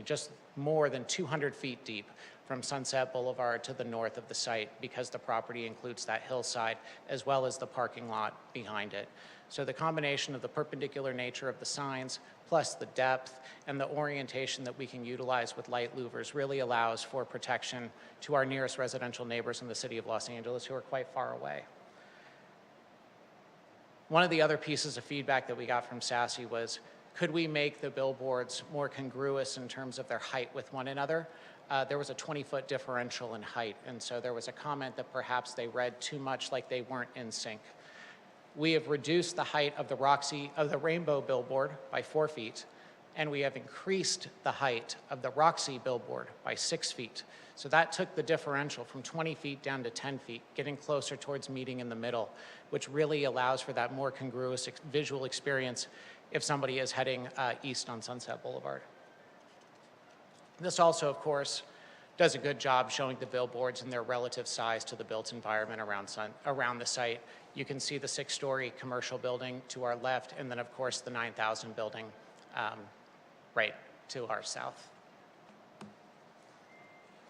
N: just more than 200 feet deep from Sunset Boulevard to the north of the site because the property includes that hillside as well as the parking lot behind it. So the combination of the perpendicular nature of the signs plus the depth and the orientation that we can utilize with light louvers really allows for protection to our nearest residential neighbors in the city of Los Angeles who are quite far away. One of the other pieces of feedback that we got from SASE was, could we make the billboards more congruous in terms of their height with one another? There was a 20-foot differential in height, and so there was a comment that perhaps they read too much like they weren't in sync. We have reduced the height of the rainbow billboard by 4 feet, and we have increased the height of the Roxy billboard by 6 feet. So that took the differential from 20 feet down to 10 feet, getting closer towards meeting in the middle, which really allows for that more congruous visual experience if somebody is heading east on Sunset Boulevard. This also, of course, does a good job showing the billboards and their relative size to the built environment around the site. You can see the 6-story commercial building to our left, and then, of course, the 9,000 building right to our south.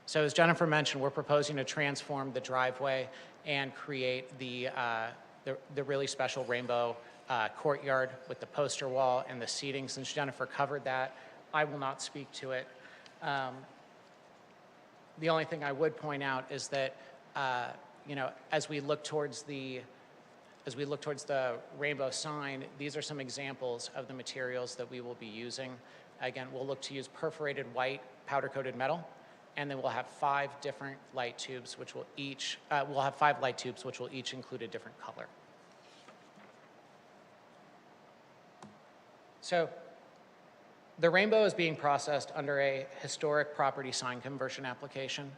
N: So as Jennifer mentioned, we're proposing to transform the driveway and create the really special rainbow courtyard with the poster wall and the seating. Since Jennifer covered that, I will not speak to it. The only thing I would point out is that, as we look towards the rainbow sign, these are some examples of the materials that we will be using. Again, we'll look to use perforated white powder-coated metal, and then we'll have 5 different light tubes, which will each include a different color. So the rainbow is being processed under a historic property sign conversion application,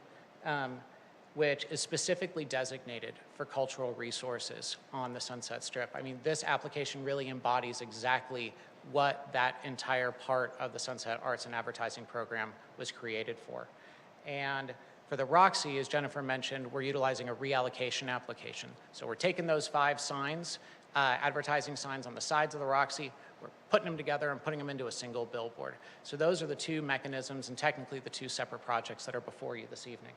N: which is specifically designated for cultural resources on the Sunset Strip. I mean, this application really embodies exactly what that entire part of the Sunset Arts and Advertising program was created for. And for the Roxy, as Jennifer mentioned, we're utilizing a reallocation application. So we're taking those 5 signs, advertising signs on the sides of the Roxy, we're putting them together and putting them into a single billboard. So those are the 2 mechanisms and technically the 2 separate projects that are before you this evening.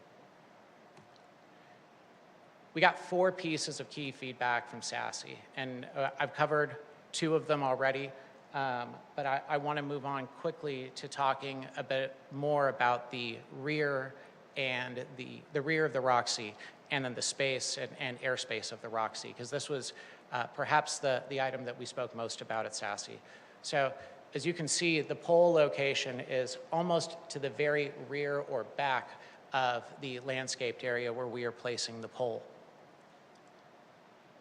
N: We got 4 pieces of key feedback from SASE, and I've covered 2 of them already, but I want to move on quickly to talking a bit more about the rear and the rear of the Roxy, and then the space and airspace of the Roxy, because this was perhaps the item that we spoke most about at SASE. So as you can see, the pole location is almost to the very rear or back of the landscaped area where we are placing the pole.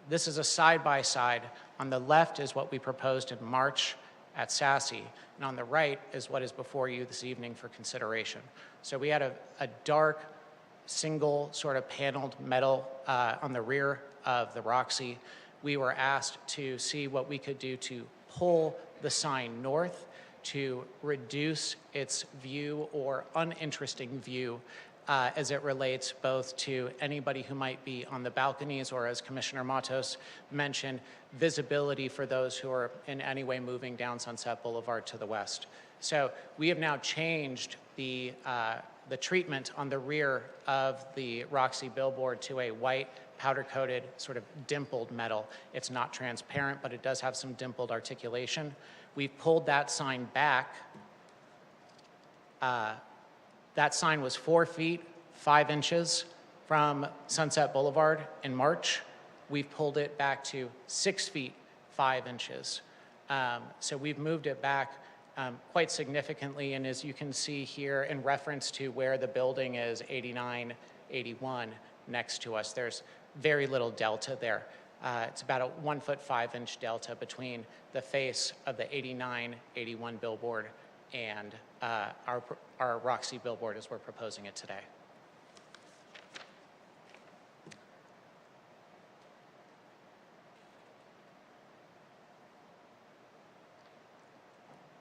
N: This is a side-by-side. On the left is what we proposed in March at SASE, and on the right is what is before you this evening for consideration. So we had a dark, single sort of paneled metal on the rear of the Roxy. We were asked to see what we could do to pull the sign north to reduce its view or uninteresting view as it relates both to anybody who might be on the balconies or, as Commissioner Matos mentioned, visibility for those who are in any way moving down Sunset Boulevard to the west. So we have now changed the treatment on the rear of the Roxy billboard to a white powder-coated sort of dimpled metal. It's not transparent, but it does have some dimpled articulation. We've pulled that sign back. That sign was 4 feet, 5 inches from Sunset Boulevard in March. We've pulled it back to 6 feet, 5 inches. So we've moved it back quite significantly, and as you can see here in reference to where the building is 89, 81 next to us, there's very little delta there. It's about a 1 foot 5 inch delta between the face of the 89, 81 billboard and our Roxy billboard as we're proposing it today.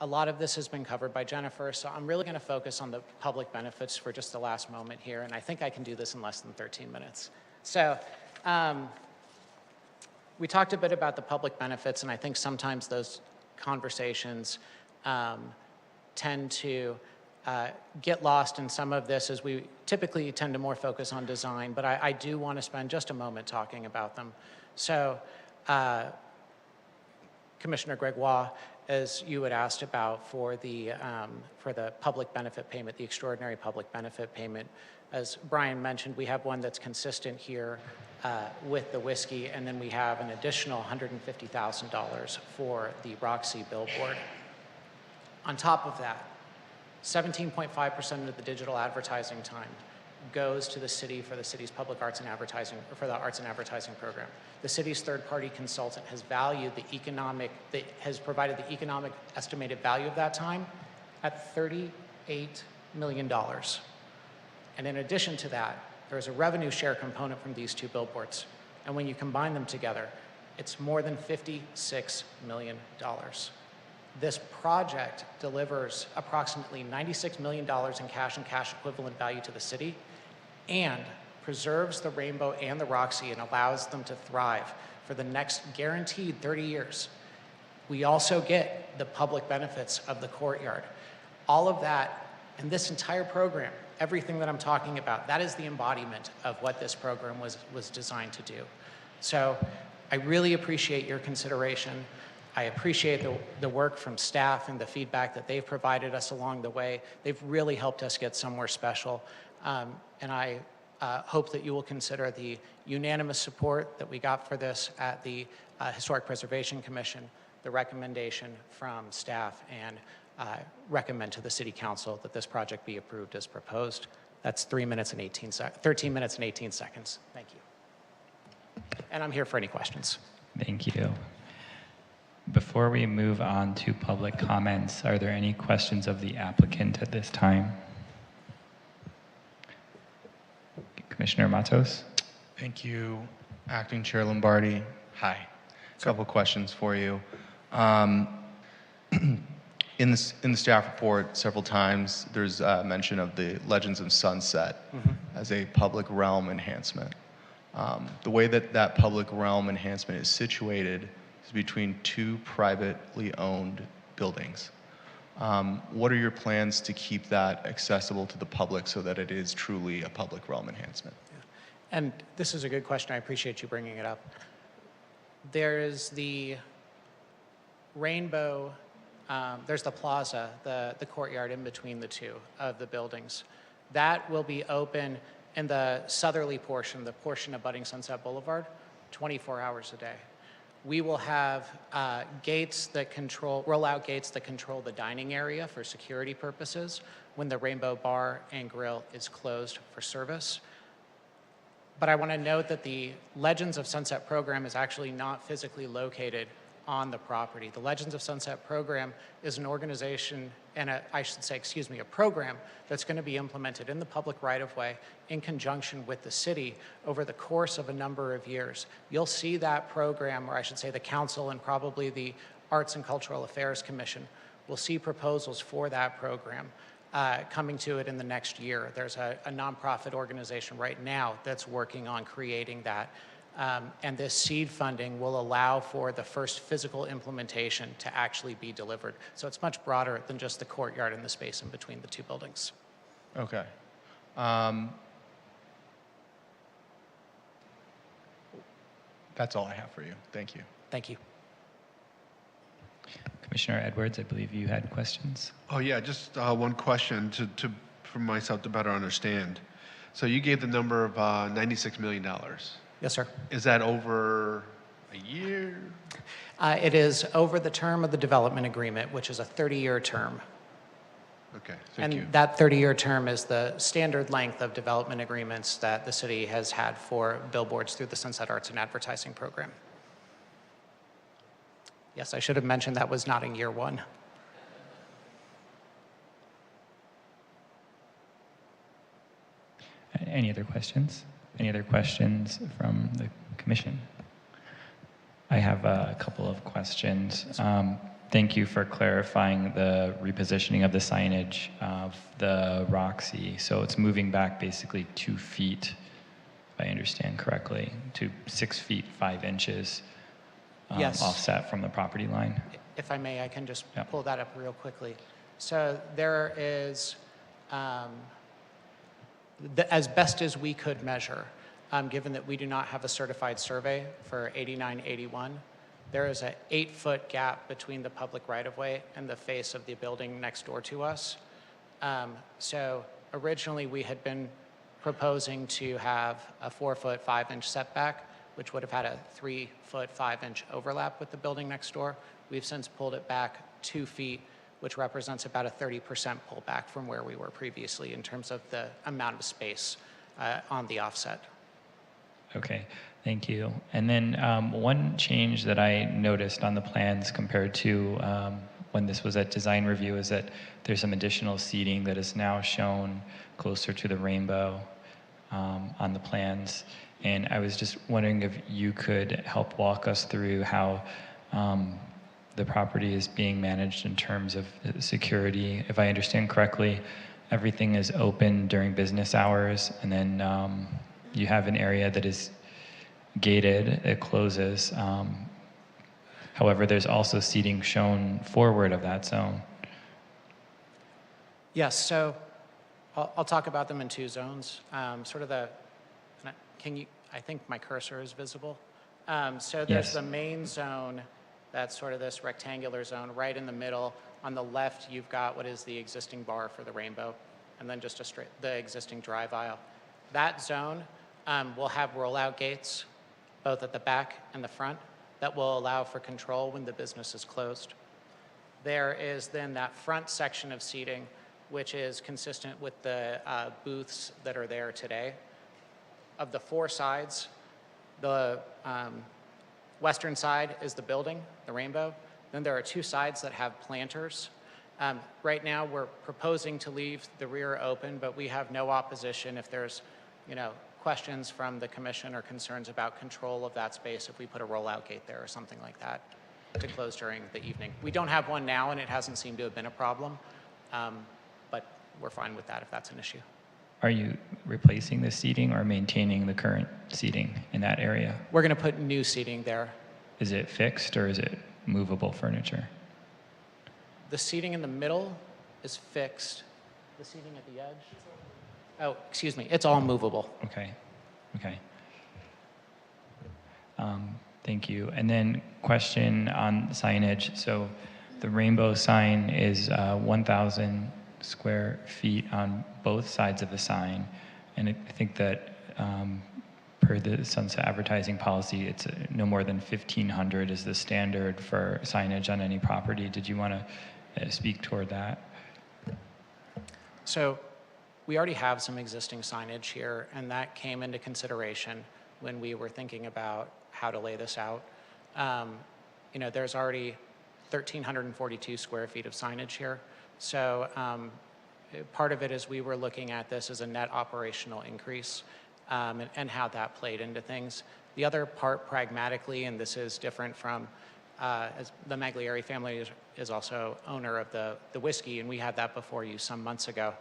N: A lot of this has been covered by Jennifer, so I'm really going to focus on the public benefits for just the last moment here, and I think I can do this in less than 13 minutes. So we talked a bit about the public benefits, and I think sometimes those conversations tend to get lost in some of this, as we typically tend to more focus on design, but I do want to spend just a moment talking about them. So Commissioner Gregoire, as you had asked about for the public benefit payment, the extraordinary public benefit payment, as Brian mentioned, we have one that's consistent here with the whiskey, and then we have an additional $150,000 for the Roxy billboard. On top of that, 17.5% of the digital advertising time goes to the city for the city's public arts and advertising, or for the arts and advertising program. The city's third-party consultant has has provided the economic estimated value of that time at $38 million. And in addition to that, there is a revenue share component from these two billboards. And when you combine them together, it's more than $56 million. This project delivers approximately $96 million in cash and cash equivalent value to the city and preserves the Rainbow and the Roxy and allows them to thrive for the next guaranteed 30 years. We also get the public benefits of the courtyard. All of that and this entire program, everything that I'm talking about, that is the embodiment of what this program was designed to do. So I really appreciate your consideration. I appreciate the work from staff and the feedback that they've provided us along the way. They've really helped us get somewhere special. And I hope that you will consider the unanimous support that we got for this at the Historic Preservation Commission, the recommendation from staff, and recommend to the City Council that this project be approved as proposed. That's 13 minutes and 18 seconds. Thank you. And I'm here for any questions.
A: Thank you. Before we move on to public comments, are there any questions of the applicant at this time? Commissioner Matos?
L: Thank you, Acting Chair Lombardi. Hi. A couple questions for you. In the staff report, several times, there's mention of the Legends of Sunset as a public realm enhancement. The way that public realm enhancement is situated is between two privately owned buildings. What are your plans to keep that accessible to the public so that it is truly a public realm enhancement?
N: Yeah. And this is a good question. I appreciate you bringing it up. There is the Rainbow, there's the plaza, the courtyard in between the two of the buildings. That will be open in the southerly portion, the portion abutting Sunset Boulevard, 24 hours a day. We will have rollout gates that control the dining area for security purposes when the Rainbow Bar and Grill is closed for service. But I want to note that the Legends of Sunset program is actually not physically located on the property. The Legends of Sunset program is an organization and a program that's going to be implemented in the public right-of-way in conjunction with the city over the course of a number of years. You'll see that program, or I should say the council and probably the Arts and Cultural Affairs Commission, we'll see proposals for that program coming to it in the next year. There's a nonprofit organization right now that's working on creating that. And this seed funding will allow for the first physical implementation to actually be delivered. So it's much broader than just the courtyard and the space in between the two buildings.
L: Okay. That's all I have for you. Thank you.
N: Thank you.
A: Commissioner Edwards, I believe you had questions.
C: Oh, yeah, just one question for myself to better understand. So you gave the number of $96 million.
N: Yes, sir.
C: Is that over a year?
N: It is over the term of the development agreement, which is a 30-year term.
C: Okay, thank you.
N: And that 30-year term is the standard length of development agreements that the city has had for billboards through the Sunset Arts and Advertising Program. Yes, I should have mentioned that was not in year one.
A: Any other questions? Any other questions from the commission? I have a couple of questions. Thank you for clarifying the repositioning of the signage of the Roxy. So it's moving back basically 2 feet, if I understand correctly, to 6 feet 5 inches
N: Yes.
A: offset from the property line.
N: If I may, I can just pull that up real quickly. So there is, as best as we could measure, given that we do not have a certified survey for 8981, there is an 8-foot gap between the public right-of-way and the face of the building next door to us. So originally we had been proposing to have a 4-foot 5-inch setback, which would have had a 3-foot 5-inch overlap with the building next door. We've since pulled it back 2 feet, which represents about a 30% pullback from where we were previously in terms of the amount of space on the offset.
A: Okay, thank you. And then one change that I noticed on the plans compared to when this was at design review is that there's some additional seating that is now shown closer to the rainbow on the plans. And I was just wondering if you could help walk us through how the property is being managed in terms of security. If I understand correctly, everything is open during business hours, and then you have an area that is gated, it closes. However, there's also seating shown forward of that zone.
N: Yes, so I'll talk about them in 2 zones. Sort of the, I think my cursor is visible. So there's
A: Yes.
N: the main zone, that's sort of this rectangular zone right in the middle. On the left, you've got what is the existing bar for the rainbow, and then just the existing drive aisle. That zone will have rollout gates, both at the back and the front, that will allow for control when the business is closed. There is then that front section of seating, which is consistent with the booths that are there today. Of the 4 sides, the western side is the building, the rainbow. Then there are 2 sides that have planters. Right now, we're proposing to leave the rear open, but we have no opposition if there's, questions from the commission or concerns about control of that space if we put a rollout gate there or something like that to close during the evening. We don't have one now, and it hasn't seemed to have been a problem, but we're fine with that if that's an issue.
A: Are you replacing the seating or maintaining the current seating in that area?
N: We're going to put new seating there.
A: Is it fixed or is it movable furniture?
N: The seating in the middle is fixed. The seating at the edge? Oh, excuse me. It's all movable.
A: Okay. Thank you. And then question on signage. So the rainbow sign is 1,000 square feet on both sides of the sign. And I think that per the Sunset advertising policy, it's no more than 1,500 is the standard for signage on any property. Did you want to speak toward that?
N: So we already have some existing signage here, and that came into consideration when we were thinking about how to lay this out. There's already 1,342 square feet of signage here. So part of it is we were looking at this as a net operational increase and how that played into things. The other part pragmatically, and this is different from as the Maglieri family is also owner of the whiskey, and we had that before you some months ago.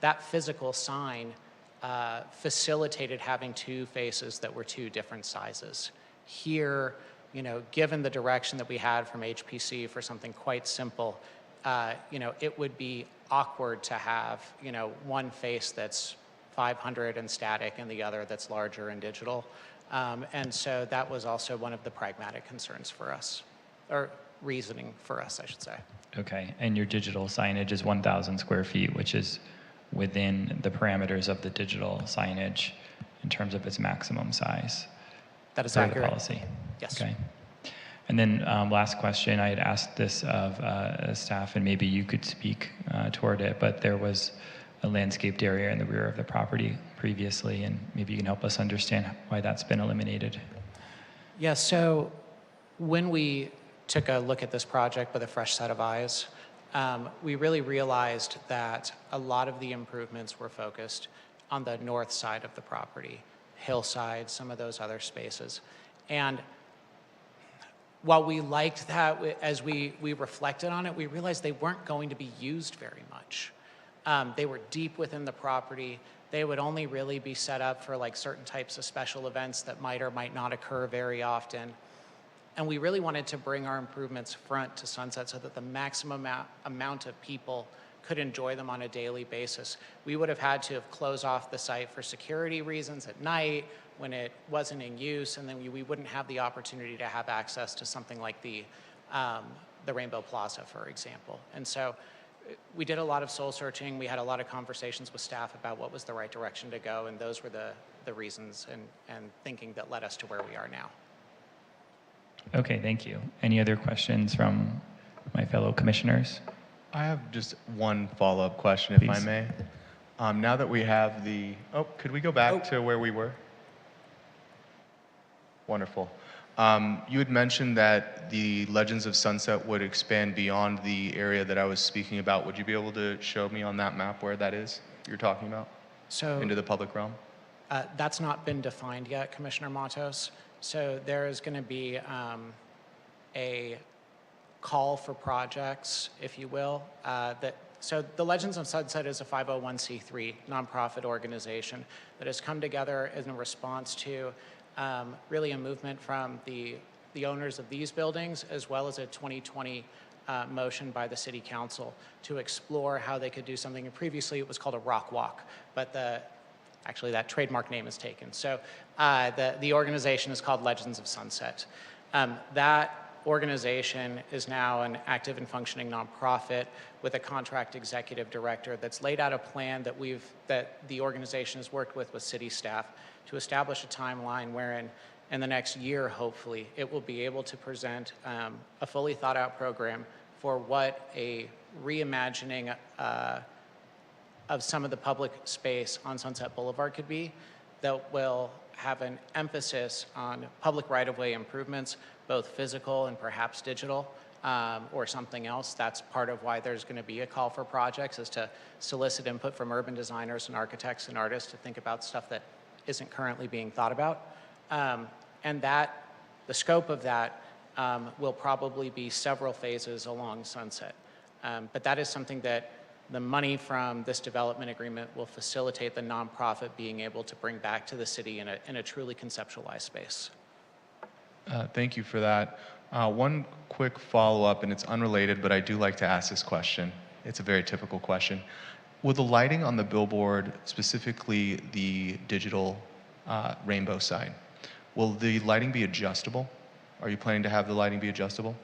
N: That physical sign facilitated having two faces that were two different sizes. Here, you know, given the direction that we had from HPC for something quite simple, you know, it would be awkward to have, you know, one face that's 500 and static and the other that's larger and digital. And so that was also one of the pragmatic concerns for us, or reasoning for us, I should say.
A: Okay, and your digital signage is 1,000 square feet, which is within the parameters of the digital signage in terms of its maximum size.
N: That is
A: per
N: accurate.
A: the policy.
N: Yes.
A: Okay. And then last question, I had asked this of staff, and maybe you could speak toward it, but there was a landscaped area in the rear of the property previously, and maybe you can help us understand why that's been eliminated.
N: Yeah, so when we took a look at this project with a fresh set of eyes, we really realized that a lot of the improvements were focused on the north side of the property, hillside, some of those other spaces. And while we liked that, as we reflected on it, we realized they weren't going to be used very much. They were deep within the property. They would only really be set up for like certain types of special events that might or might not occur very often. And we really wanted to bring our improvements front to Sunset so that the maximum amount of people could enjoy them on a daily basis. We would have had to have closed off the site for security reasons at night when it wasn't in use, and then we wouldn't have the opportunity to have access to something like the Rainbow Plaza, for example. And so we did a lot of soul searching. We had a lot of conversations with staff about what was the right direction to go, and those were the reasons and thinking that led us to where we are now.
A: Okay, thank you. Any other questions from my fellow commissioners?
L: I have just one follow-up question, if I
A: Please.
L: may. Now that we have the, could we go back to where we were? Wonderful. You had mentioned that the Legends of Sunset would expand beyond the area that I was speaking about. Would you be able to show me on that map where that is you're talking about?
N: So
L: into the public realm?
N: That's not been defined yet, Commissioner Matos. So there is going to be a call for projects, if you will. So the Legends of Sunset is a 501c3 nonprofit organization that has come together in response to really a movement from the owners of these buildings, as well as a 2020 motion by the City Council to explore how they could do something. And previously it was called a rock walk, but actually that trademark name is taken. So the organization is called Legends of Sunset. That organization is now an active and functioning nonprofit with a contract executive director that's laid out a plan that the organization has worked with city staff to establish a timeline wherein in the next year, hopefully, it will be able to present a fully thought out program for what a reimagining of some of the public space on Sunset Boulevard could be that will have an emphasis on public right-of-way improvements, both physical and perhaps digital, or something else. That's part of why there's going to be a call for projects, is to solicit input from urban designers and architects and artists to think about stuff that isn't currently being thought about. And the scope of that will probably be several phases along Sunset. But that is something that the money from this development agreement will facilitate the nonprofit being able to bring back to the city in a truly conceptualized space.
L: Thank you for that. One quick follow-up, and it's unrelated, but I do like to ask this question. It's a very typical question. Will the lighting on the billboard, specifically the digital rainbow sign, will the lighting be adjustable? Are you planning to have the lighting be adjustable?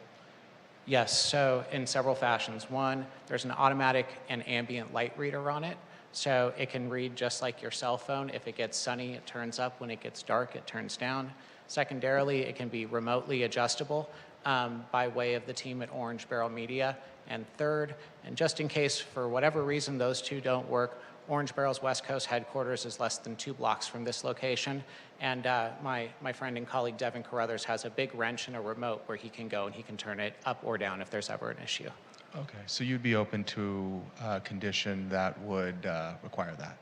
N: Yes, so in several fashions. One, there's an automatic and ambient light reader on it, so it can read just like your cell phone. If it gets sunny, it turns up. When it gets dark, it turns down. Secondarily, it can be remotely adjustable by way of the team at Orange Barrel Media. And third, and just in case for whatever reason those two don't work, Orange Barrel's West Coast headquarters is less than 2 blocks from this location. And my friend and colleague Devin Carruthers has a big wrench and a remote where he can go and he can turn it up or down if there's ever an issue.
L: Okay, so you'd be open to a condition that would require that?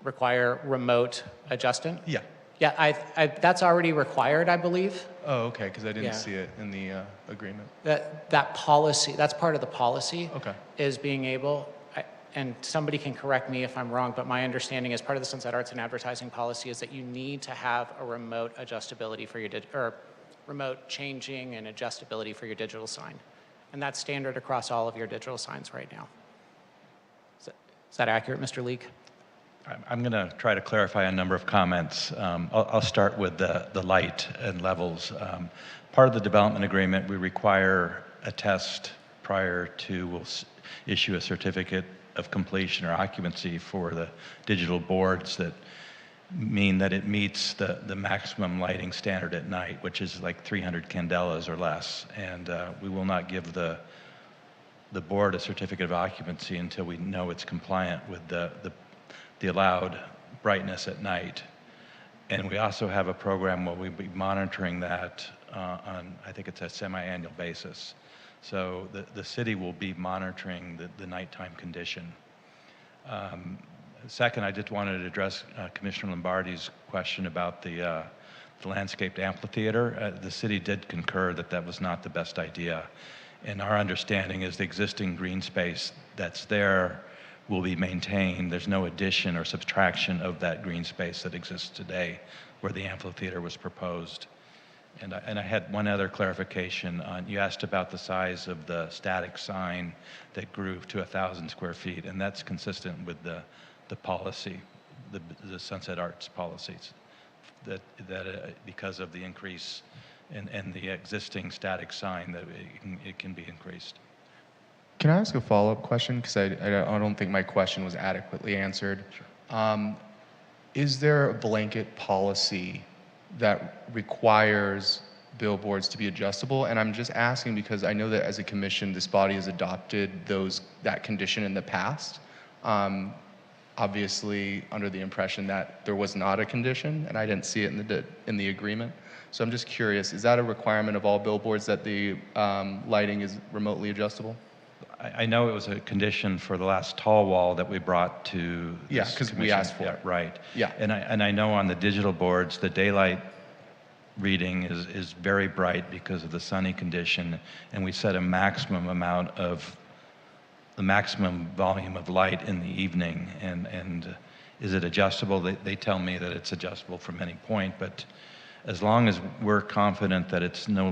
N: Require remote adjustment?
L: Yeah.
N: Yeah, that's already required, I believe.
L: Oh, okay, because I didn't
N: Yeah.
L: see it in the agreement.
N: That policy, that's part of the policy.
L: Okay.
N: Is being able, and somebody can correct me if I'm wrong, but my understanding as part of the Sunset Arts and Advertising policy is that you need to have a remote adjustability for your, or remote changing and adjustability for your digital sign. And that's standard across all of your digital signs right now. Is that accurate, Mr. Leek?
M: I'm going to try to clarify a number of comments. I'll start with the light and levels. Part of the development agreement, we require a test prior to, we'll issue a certificate of completion or occupancy for the digital boards that mean that it meets the maximum lighting standard at night, which is like 300 candelas or less. And we will not give the board a certificate of occupancy until we know it's compliant with the allowed brightness at night. And we also have a program where we'll be monitoring that on, I think it's a semi-annual basis. So the city will be monitoring the nighttime condition. Second, I just wanted to address Commissioner Lombardi's question about the landscaped amphitheater. The city did concur that that was not the best idea. And our understanding is the existing green space that's there will be maintained. There's no addition or subtraction of that green space that exists today where the amphitheater was proposed. And I had one other clarification. You asked about the size of the static sign that grew to 1,000 square feet, and that's consistent with the policy, the Sunset Arts policies, that because of the increase in the existing static sign, that it can be increased.
L: Can I ask a follow-up question? Because I don't think my question was adequately answered. Sure. Is there a blanket policy that requires billboards to be adjustable? And I'm just asking because I know that as a commission, this body has adopted that condition in the past. Obviously, under the impression that there was not a condition, and I didn't see it in the agreement. So I'm just curious, is that a requirement of all billboards that the lighting is remotely adjustable?
M: I know it was a condition for the last tall wall that we brought to this
L: Yeah, because we asked for it.
M: Right.
L: Yeah.
M: And I know on the digital boards, the daylight reading is very bright because of the sunny condition, and we set a maximum amount of the maximum volume of light in the evening. And is it adjustable? They tell me that it's adjustable from any point, but as long as we're confident that it's no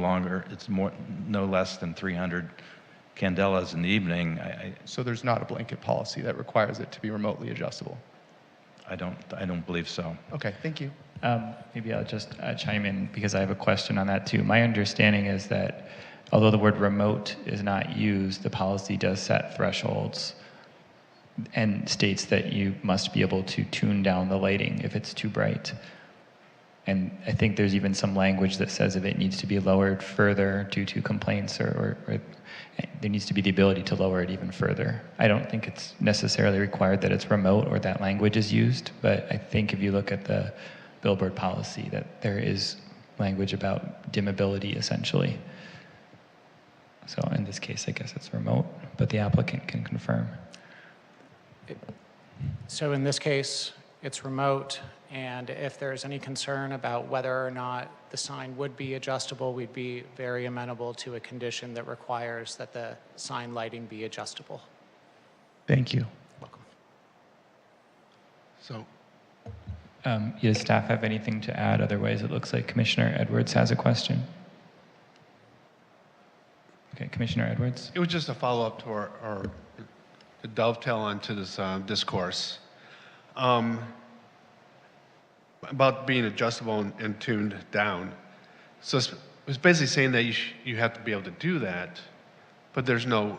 M: less than 300 candelas in the evening.
L: So there's not a blanket policy that requires it to be remotely adjustable?
M: I don't believe so.
L: Okay, thank you.
A: Maybe I'll just chime in because I have a question on that too. My understanding is that although the word remote is not used, the policy does set thresholds and states that you must be able to tune down the lighting if it's too bright. And I think there's even some language that says if it needs to be lowered further due to complaints or there needs to be the ability to lower it even further. I don't think it's necessarily required that it's remote or that language is used, but I think if you look at the billboard policy that there is language about dimmability essentially. So in this case, I guess it's remote, but the applicant can confirm.
N: So in this case, it's remote, and if there's any concern about whether or not the sign would be adjustable, we'd be very amenable to a condition that requires that the sign lighting be adjustable.
L: Thank you.
N: Welcome.
C: So,
A: Does staff have anything to add? Otherwise, it looks like Commissioner Edwards has a question. Okay, Commissioner Edwards.
C: it was just a follow-up to our to dovetail onto this discourse about being adjustable and tuned down. So it's basically saying that you have to be able to do that, but there's no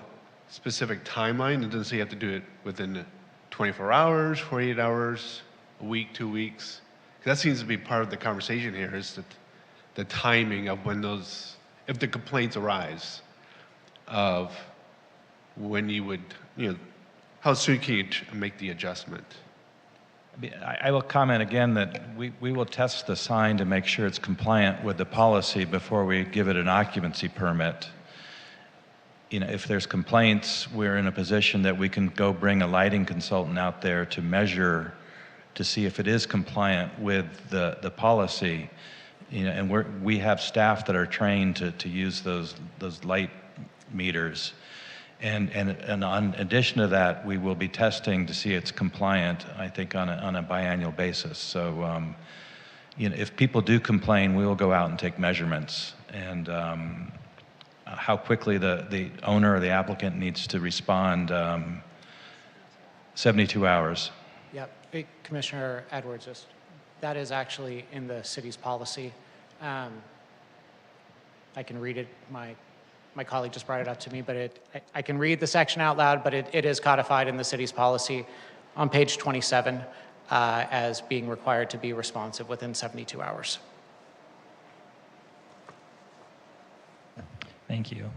C: specific timeline. It doesn't say you have to do it within 24 hours, 48 hours, a week, 2 weeks. That seems to be part of the conversation here, is that the timing of when if the complaints arise, of when you would, how soon can you make the adjustment?
M: I will comment again that we will test the sign to make sure it's compliant with the policy before we give it an occupancy permit. If there's complaints, we're in a position that we can go bring a lighting consultant out there to measure to see if it is compliant with the policy. You know, and we have staff that are trained to use those light meters. And in addition to that, we will be testing to see it's compliant, I think, on a biannual basis. So, you know, if people do complain, we will go out and take measurements. And how quickly the owner or the applicant needs to respond, 72 hours.
N: Yep, Commissioner Edwards, that is actually in the city's policy. I can read it. My colleague just brought it up to me, but I can read the section out loud, but it is codified in the city's policy on page 27 as being required to be responsive within 72 hours.
A: Thank you.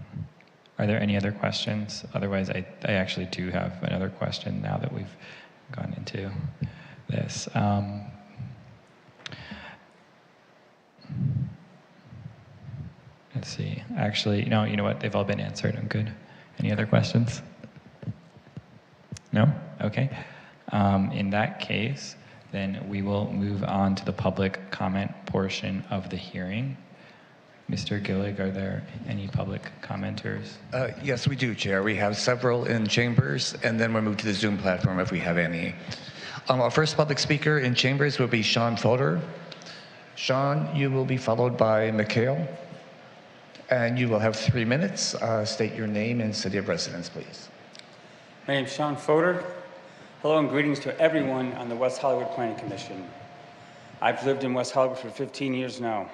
A: Are there any other questions? Otherwise, I actually do have another question now that we've gone into this. Let's see. Actually, no, you know what? They've all been answered. I'm good. Any other questions? No? Okay. In that case, then we will move on to the public comment portion of the hearing. Mr. Gillig, are there any public commenters?
B: Yes, we do, Chair. We have several in chambers, and then we'll move to the Zoom platform if we have any. Our first public speaker in chambers will be Sean Fodor. Sean, you will be followed by Mikhail, and you will have 3 minutes. State your name and city of residence, please.
O: My name is Sean Fodor. Hello and greetings to everyone on the West Hollywood Planning Commission. I've lived in West Hollywood for 15 years now.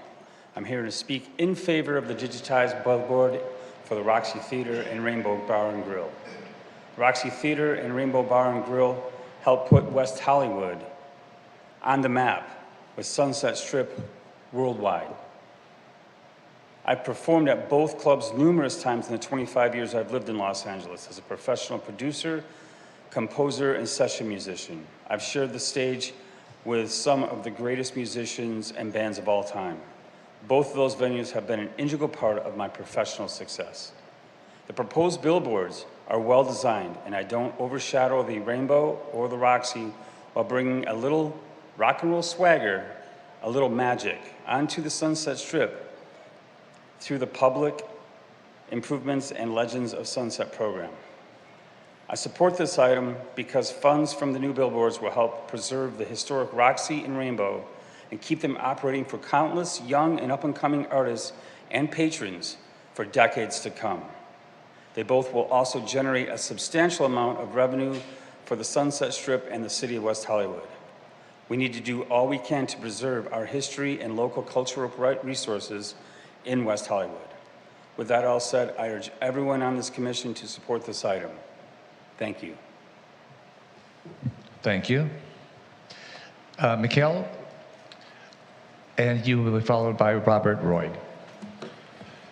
O: I'm here to speak in favor of the digitized billboard for the Roxy Theater and Rainbow Bar and Grill. Roxy Theater and Rainbow Bar and Grill helped put West Hollywood on the map with Sunset Strip worldwide. I've performed at both clubs numerous times in the 25 years I've lived in Los Angeles as a professional producer, composer, and session musician. I've shared the stage with some of the greatest musicians and bands of all time. Both of those venues have been an integral part of my professional success. The proposed billboards are well designed, and I don't overshadow the Rainbow or the Roxy while bringing a little rock and roll swagger, a little magic onto the Sunset Strip through the public improvements and Legends of Sunset program. I support this item because funds from the new billboards will help preserve the historic Roxy and Rainbow and keep them operating for countless young and up-and-coming artists and patrons for decades to come. They both will also generate a substantial amount of revenue for the Sunset Strip and the city of West Hollywood. We need to do all we can to preserve our history and local cultural resources in West Hollywood. With that all said, I urge everyone on this commission to support this item. Thank you.
B: Thank you. Mikhail, and you will be followed by Robert Roy.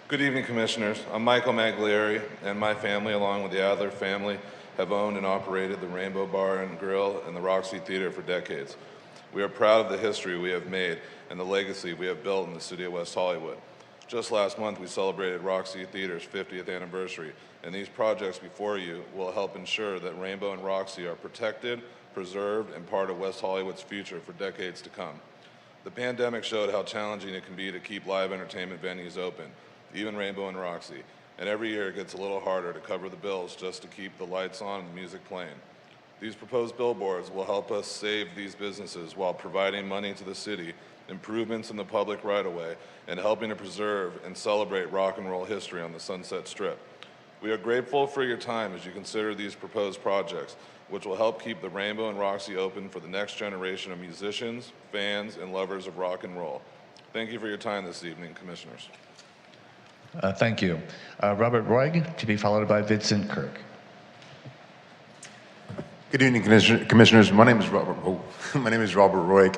P: Good evening, Commissioners. I'm Michael Maglieri, and my family, along with the Adler family, have owned and operated the Rainbow Bar and Grill and the Roxy Theater for decades. We are proud of the history we have made and the legacy we have built in the city of West Hollywood. Just last month, we celebrated Roxy Theater's 50th anniversary, and these projects before you will help ensure that Rainbow and Roxy are protected, preserved, and part of West Hollywood's future for decades to come. The pandemic showed how challenging it can be to keep live entertainment venues open, even Rainbow and Roxy, and every year it gets a little harder to cover the bills just to keep the lights on and the music playing. These proposed billboards will help us save these businesses while providing money to the city, improvements in the public right-of-way, and helping to preserve and celebrate rock and roll history on the Sunset Strip. We are grateful for your time as you consider these proposed projects, which will help keep the Rainbow and Roxy open for the next generation of musicians, fans, and lovers of rock and roll. Thank you for your time this evening, Commissioners.
B: Thank you. Robert Roy, to be followed by Vincent Kirk.
Q: Good evening, Commissioners. My name is Robert Roy.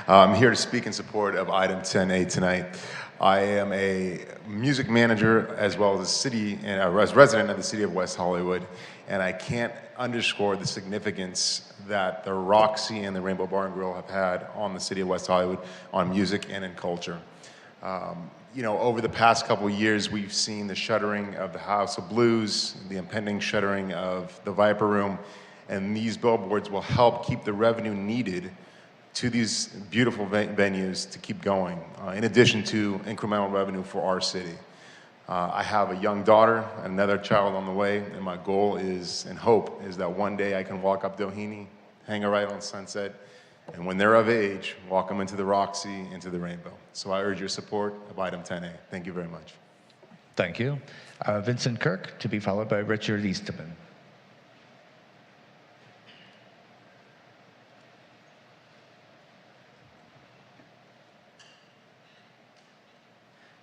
Q: I'm here to speak in support of item 10A tonight. I am a music manager as well as as resident of the city of West Hollywood, and I can't underscore the significance that the Roxy and the Rainbow Bar and Grill have had on the city of West Hollywood, on music and in culture. You know, over the past couple of years, we've seen the shuttering of the House of Blues, the impending shuttering of the Viper Room, and these billboards will help keep the revenue needed to these beautiful venues to keep going, in addition to incremental revenue for our city. I have a young daughter, another child on the way, and my goal is, and hope, is that one day I can walk up Doheny, hang a right on Sunset, and when they're of age, walk them into the Roxy, into the Rainbow. So I urge your support of item 10A. Thank you very much.
R: Thank you. Vincent Kirk, to be followed by Richard Eastman.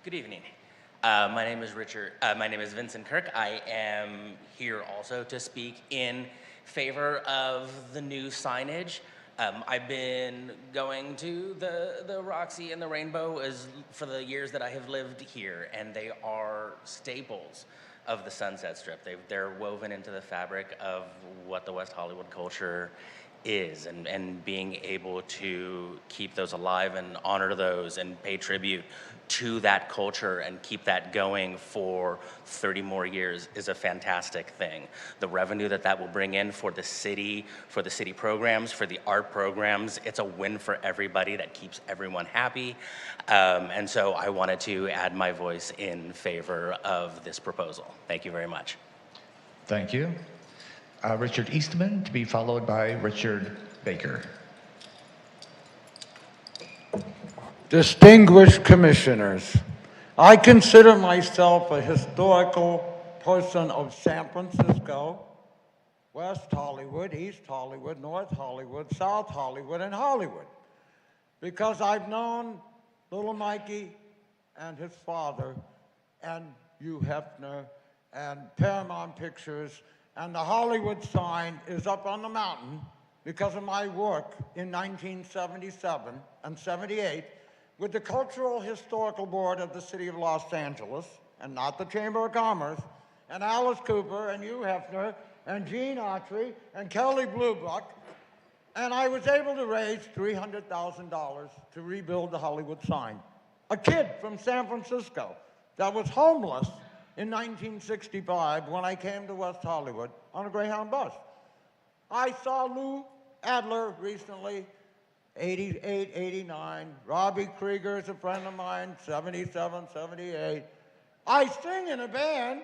S: Good evening. My name is Vincent Kirk. I am here also to speak in favor of the new signage. I've been going to the Roxy and the Rainbow for the years that I have lived here, and they are staples of the Sunset Strip. They're woven into the fabric of what the West Hollywood culture is, and being able to keep those alive and honor those and pay tribute to that culture and keep that going for 30 more years is a fantastic thing. The revenue that will bring in for the city programs, for the art programs, it's a win for everybody. That keeps everyone happy. And so I wanted to add my voice in favor of this proposal. Thank you very much.
R: Thank you. Richard Eastman, to be followed by Richard Baker.
T: Distinguished commissioners, I consider myself a historical person of San Francisco, West Hollywood, East Hollywood, North Hollywood, South Hollywood, and Hollywood, because I've known little Mikey and his father, and Hugh Hefner, and Paramount Pictures, and the Hollywood sign is up on the mountain because of my work in 1977 and 78 with the Cultural Historical Board of the City of Los Angeles, and not the Chamber of Commerce, and Alice Cooper, and Hugh Hefner, and Gene Autry, and Kelly Blue Book, and I was able to raise $300,000 to rebuild the Hollywood sign. A kid from San Francisco that was homeless in 1965 when I came to West Hollywood on a Greyhound bus. I saw Lou Adler recently, 88, 89. Robbie Krieger is a friend of mine, 77, 78. I sing in a band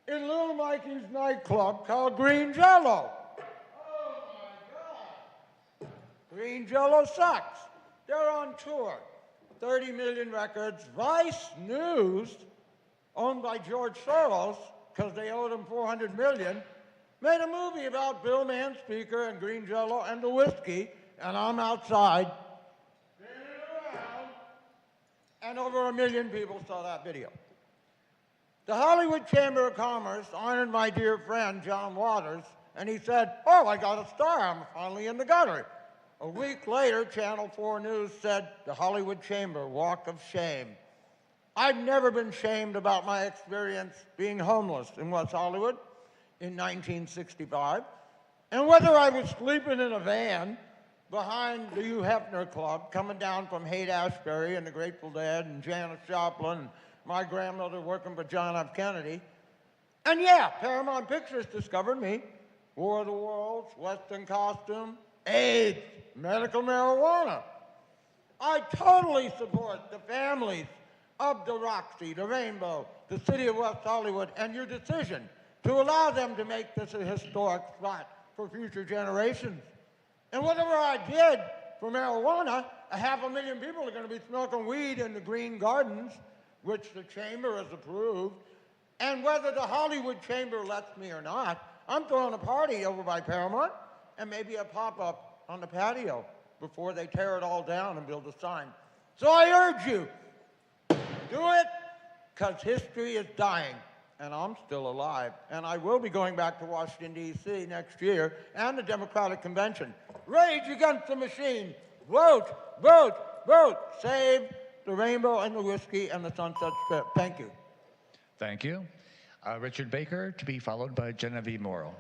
T: in Little Mikey's nightclub called Green Jello. Oh my God. Green Jello sucks. They're on tour. 30 million records. Vice News, owned by George Soros, because they owed him $400 million, made a movie about Bill Manspeaker and Green Jello and the whiskey, and I'm outside spinning around, and over 1 million people saw that video. The Hollywood Chamber of Commerce honored my dear friend, John Waters, and he said, "Oh, I got a star, I'm finally in the gutter." A week later, Channel 4 News said, "The Hollywood Chamber, walk of shame." I've never been shamed about my experience being homeless in West Hollywood in 1965, and whether I was sleeping in a van behind the Hugh Hefner Club, coming down from Haight-Ashbury and the Grateful Dead and Janis Joplin, and my grandmother working for John F. Kennedy. And yeah, Paramount Pictures discovered me. War of the Worlds, Western costume, AIDS, medical marijuana. I totally support the families of the Roxy, the Rainbow, the City of West Hollywood, and your decision to allow them to make this a historic spot for future generations. And whatever I did for marijuana, 500,000 people are going to be smoking weed in the Green Gardens, which the Chamber has approved. And whether the Hollywood Chamber lets me or not, I'm throwing a party over by Paramount and maybe a pop-up on the patio before they tear it all down and build a sign. So I urge you, do it, because history is dying, and I'm still alive. And I will be going back to Washington, D.C. next year, and the Democratic Convention. Rage against the machine. Vote, vote, vote. Save the Rainbow and the whiskey and the Sunset Strip. Thank you.
R: Thank you. Richard Baker, to be followed by Genevieve Morrill.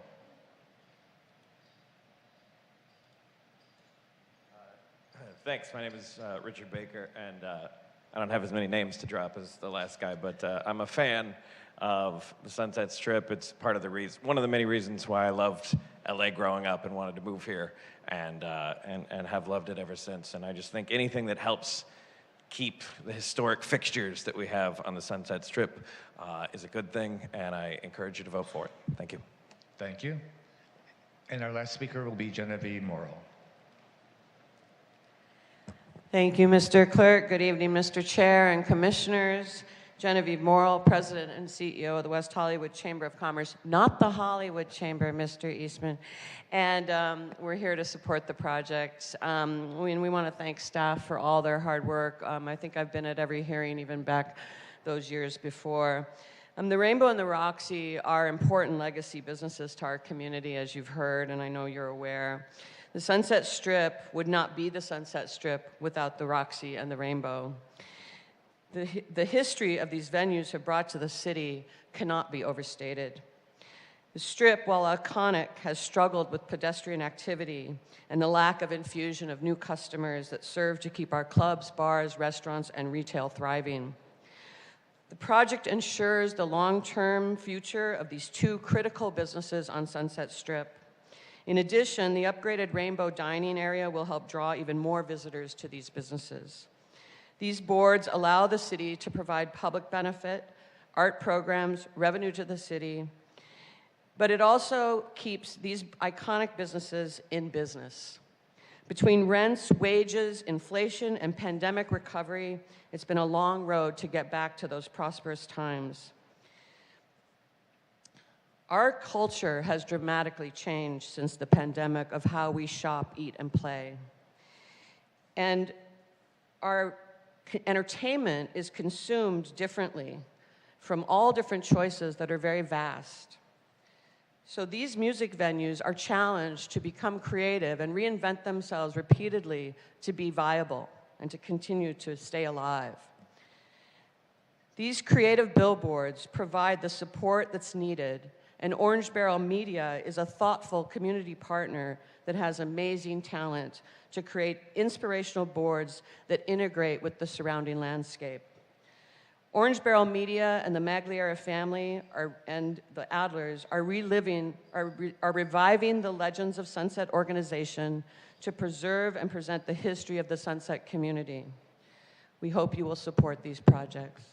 U: Thanks. My name is Richard Baker, and I don't have as many names to drop as the last guy, but I'm a fan of the Sunset Strip. It's part of the reason, one of the many reasons why I loved LA growing up and wanted to move here, and have loved it ever since. And I just think anything that helps keep the historic fixtures that we have on the Sunset Strip is a good thing, and I encourage you to vote for it. Thank you.
R: Thank you. And our last speaker will be Genevieve Morrow.
E: Thank you, Mr. Clerk. Good evening, Mr. Chair and Commissioners. Genevieve Morrow, President and CEO of the West Hollywood Chamber of Commerce, not the Hollywood Chamber, Mr. Eastman. And we're here to support the project. We want to thank staff for all their hard work. I think I've been at every hearing, even back those years before. The Rainbow and the Roxy are important legacy businesses to our community, as you've heard, and I know you're aware. The Sunset Strip would not be the Sunset Strip without the Roxy and the Rainbow. The history of these venues have brought to the city cannot be overstated. The Strip, while iconic, has struggled with pedestrian activity and the lack of infusion of new customers that serve to keep our clubs, bars, restaurants, and retail thriving. The project ensures the long-term future of these two critical businesses on Sunset Strip. In addition, the upgraded Rainbow dining area will help draw even more visitors to these businesses. These boards allow the city to provide public benefit, art programs, revenue to the city, but it also keeps these iconic businesses in business. Between rents, wages, inflation, and pandemic recovery, it's been a long road to get back to those prosperous times. Our culture has dramatically changed since the pandemic of how we shop, eat, and play. And our entertainment is consumed differently from all different choices that are very vast. So these music venues are challenged to become creative and reinvent themselves repeatedly to be viable and to continue to stay alive. These creative billboards provide the support that's needed, and Orange Barrel Media is a thoughtful community partner that has amazing talent to create inspirational boards that integrate with the surrounding landscape. Orange Barrel Media and the Magliera family and the Adlers are reviving the Legends of Sunset organization to preserve and present the history of the Sunset community. We hope you will support these projects.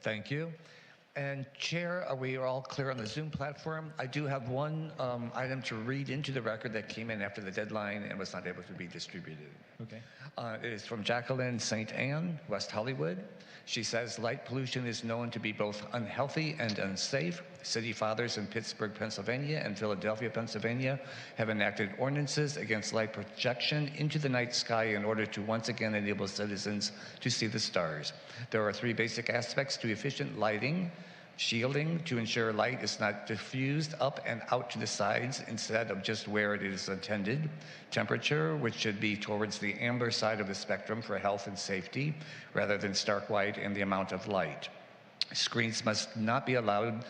R: Thank you. And Chair, are we all clear on the Zoom platform? I do have one item to read into the record that came in after the deadline and was not able to be distributed.
A: Okay.
R: It is from Jacqueline St. Anne, West Hollywood. She says, light pollution is known to be both unhealthy and unsafe. City fathers in Pittsburgh, Pennsylvania and Philadelphia, Pennsylvania have enacted ordinances against light projection into the night sky in order to once again enable citizens to see the stars. There are three basic aspects to efficient lighting: shielding, to ensure light is not diffused up and out to the sides instead of just where it is intended; temperature, which should be towards the amber side of the spectrum for health and safety, rather than stark white, and the amount of light. Screens must not be allowed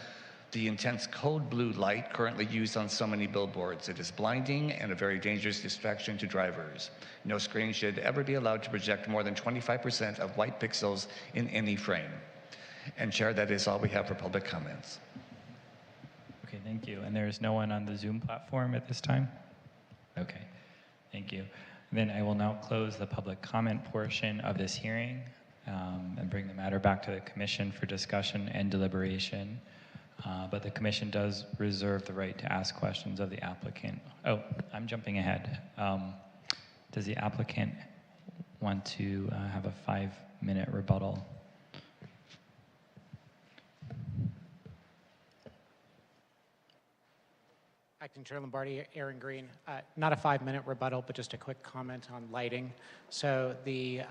R: the intense cold blue light currently used on so many billboards. It is blinding and a very dangerous distraction to drivers. No screen should ever be allowed to project more than 25% of white pixels in any frame. And Chair, that is all we have for public comments.
A: Okay, thank you. And there's no one on the Zoom platform at this time? Okay, thank you. Then I will now close the public comment portion of this hearing and bring the matter back to the Commission for discussion and deliberation. But the Commission does reserve the right to ask questions of the applicant. Oh, I'm jumping ahead. Does the applicant want to have a 5-minute rebuttal?
N: Acting Chair Lombardi, Aaron Green. Not a 5-minute rebuttal, but just a quick comment on lighting. So the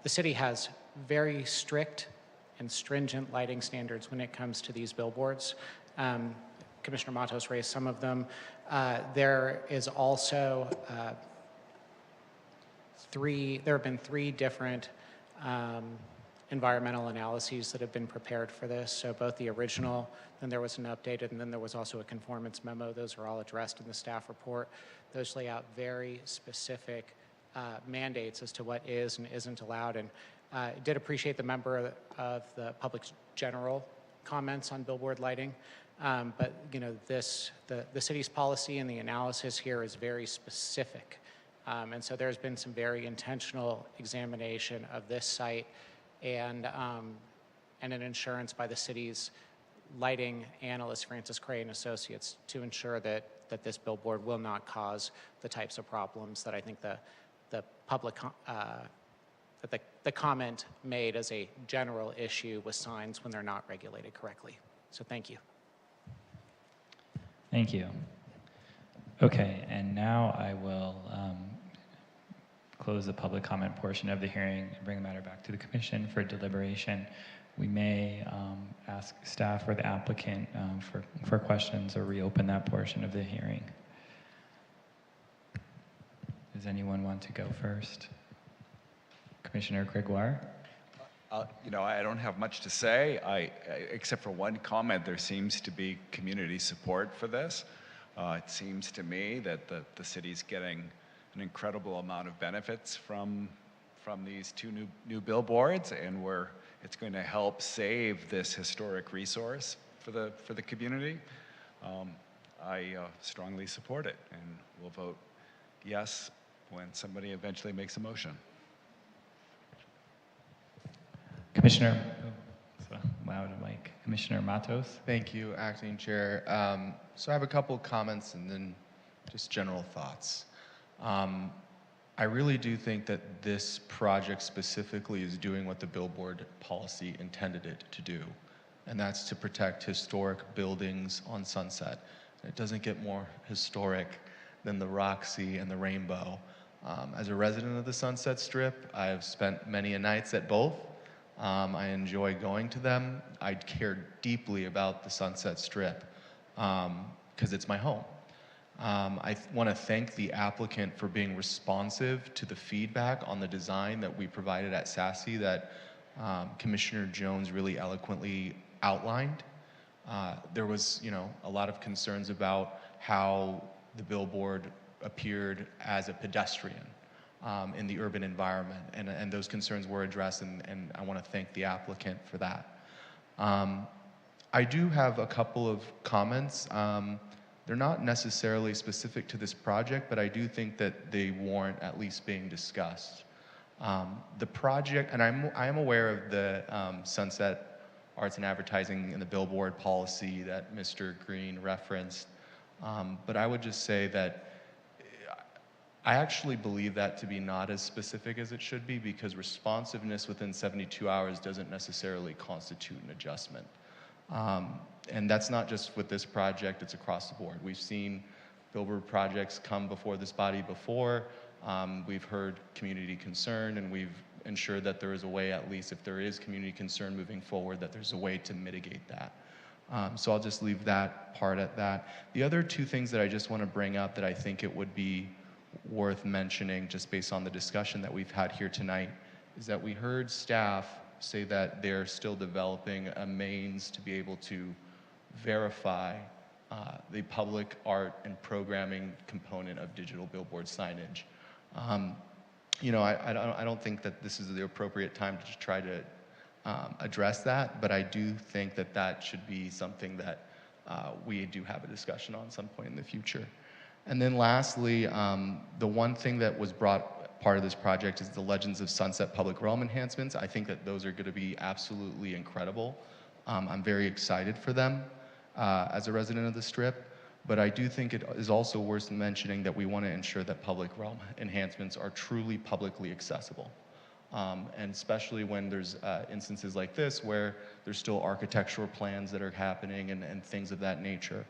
N: city has very strict and stringent lighting standards when it comes to these billboards. Commissioner Matos raised some of them. There is also there have been 3 different environmental analyses that have been prepared for this. So both the original, then there was an updated, and then there was also a conformance memo. Those are all addressed in the staff report. Those lay out very specific mandates as to what is and isn't allowed. And I did appreciate the member of the public general comments on billboard lighting. But you know, the city's policy and the analysis here is very specific. And so there's been some very intentional examination of this site and an insurance by the city's lighting analyst, Francis Cray and Associates, to ensure that this billboard will not cause the types of problems that I think the public, that the comment made as a general issue with signs when they're not regulated correctly. So thank you.
A: Thank you. Okay, and now I will close the public comment portion of the hearing and bring the matter back to the commission for deliberation. We may ask staff or the applicant for questions or reopen that portion of the hearing. Does anyone want to go first? Commissioner Gregoire?
K: You know, I don't have much to say, except for one comment. There seems to be community support for this. It seems to me that the city's getting an incredible amount of benefits from these two new billboards, and it's going to help save this historic resource for the community. I strongly support it, and will vote yes when somebody eventually makes a motion.
A: Commissioner, loud mic. Commissioner Matos.
L: Thank you, Acting Chair. So I have a couple comments and then just general thoughts. I really do think that this project specifically is doing what the billboard policy intended it to do, and that's to protect historic buildings on Sunset. It doesn't get more historic than the Roxy and the Rainbow. As a resident of the Sunset Strip, I've spent many nights at both. I enjoy going to them. I care deeply about the Sunset Strip because it's my home. I want to thank the applicant for being responsive to the feedback on the design that we provided at SASE that Commissioner Jones really eloquently outlined. There was, a lot of concerns about how the billboard appeared as a pedestrian in the urban environment, and those concerns were addressed, and I want to thank the applicant for that. I do have a couple of comments. They're not necessarily specific to this project, but I do think that they warrant at least being discussed. The project, and I am aware of the Sunset Arts and Advertising and the billboard policy that Mr. Green referenced, but I would just say that I actually believe that to be not as specific as it should be, because responsiveness within 72 hours doesn't necessarily constitute an adjustment. And that's not just with this project, it's across the board. We've seen billboard projects come before this body before. We've heard community concern, and we've ensured that there is a way, at least if there is community concern moving forward, that there's a way to mitigate that. So I'll just leave that part at that. The other two things that I just want to bring up that I think it would be worth mentioning, just based on the discussion that we've had here tonight, is that we heard staff say that they're still developing a means to be able to verify the public art and programming component of digital billboard signage. I don't think that this is the appropriate time to try to address that, but I do think that that should be something that we do have a discussion on some point in the future. And then lastly, the one thing that was brought part of this project is the Legends of Sunset public realm enhancements. I think that those are going to be absolutely incredible. I'm very excited for them as a resident of the Strip, but I do think it is also worth mentioning that we want to ensure that public realm enhancements are truly publicly accessible. And especially when there's instances like this where there's still architectural plans that are happening and things of that nature.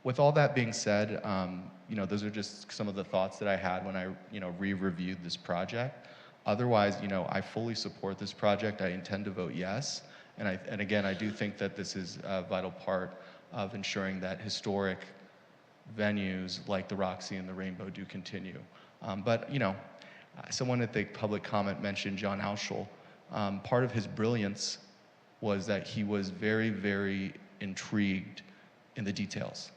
L: With all that being said, those are just some of the thoughts that I had when I, re-reviewed this project. Otherwise, I fully support this project. I intend to vote yes. And again, I do think that this is a vital part of ensuring that historic venues like the Roxy and the Rainbow do continue. But, someone at the public comment mentioned John Auschel. Part of his brilliance was that he was very, very intrigued in the details.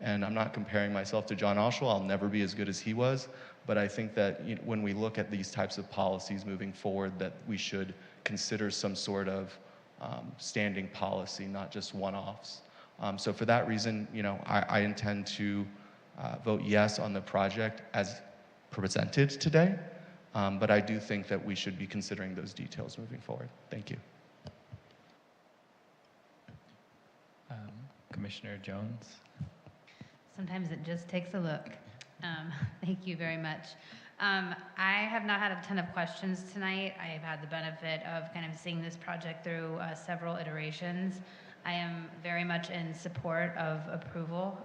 L: And I'm not comparing myself to John Auschel. I'll never be as good as he was. But I think that when we look at these types of policies moving forward, that we should consider some sort of standing policy, not just one-offs. So for that reason, I intend to vote yes on the project as presented today, but I do think that we should be considering those details moving forward. Thank you.
A: Commissioner Jones.
D: Sometimes it just takes a look. Thank you very much. I have not had a ton of questions tonight. I have had the benefit of kind of seeing this project through several iterations. I am very much in support of approval.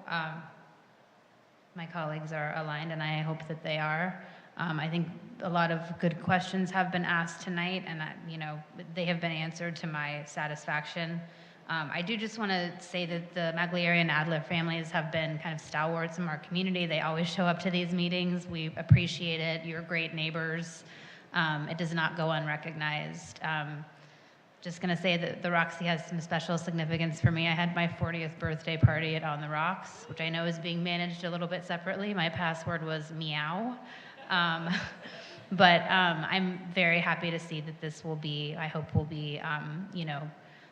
D: My colleagues are aligned, and I hope that they are. I think a lot of good questions have been asked tonight, and they have been answered to my satisfaction. I do just want to say that the Maglieri and Adler families have been kind of stalwarts in our community. They always show up to these meetings. We appreciate it. You're great neighbors. It does not go unrecognized. Just going to say that the Roxy has some special significance for me. I had my 40th birthday party at On the Rocks, which I know is being managed a little bit separately. My password was meow. But I'm very happy to see that this will be, I hope will be,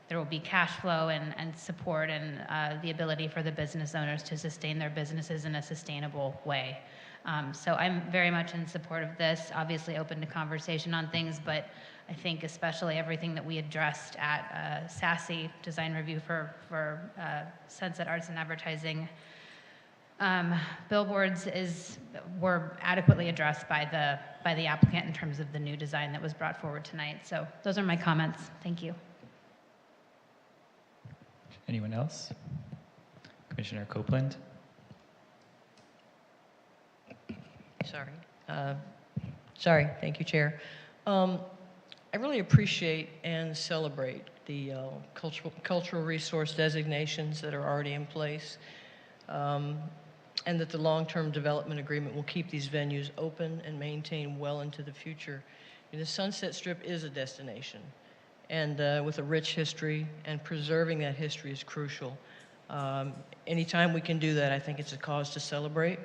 D: there will be cash flow and support and the ability for the business owners to sustain their businesses in a sustainable way. So I'm very much in support of this, obviously open to conversation on things, but I think especially everything that we addressed at SASE, Design Review for Sunset Arts and Advertising, billboards were adequately addressed by the applicant in terms of the new design that was brought forward tonight. So those are my comments. Thank you.
A: Anyone else? Commissioner Copeland?
J: Sorry. Thank you, Chair. I really appreciate and celebrate the cultural resource designations that are already in place, and that the long-term development agreement will keep these venues open and maintained well into the future. The Sunset Strip is a destination, and with a rich history, and preserving that history is crucial. Anytime we can do that, I think it's a cause to celebrate.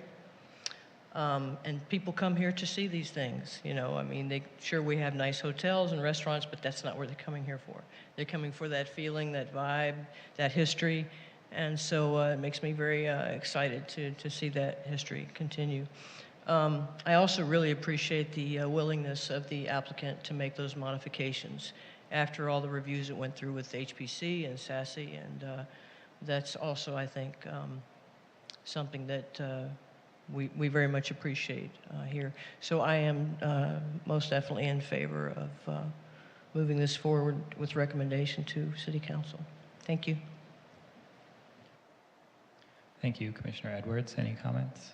J: And people come here to see these things, I mean, sure, we have nice hotels and restaurants, but that's not what they're coming here for. They're coming for that feeling, that vibe, that history, and so it makes me very excited to see that history continue. I also really appreciate the willingness of the applicant to make those modifications after all the reviews that went through with HPC and SASE, and that's also, I think, something that we very much appreciate here. So I am most definitely in favor of moving this forward with recommendation to City Council. Thank you.
A: Thank you, Commissioner Edwards. Any comments?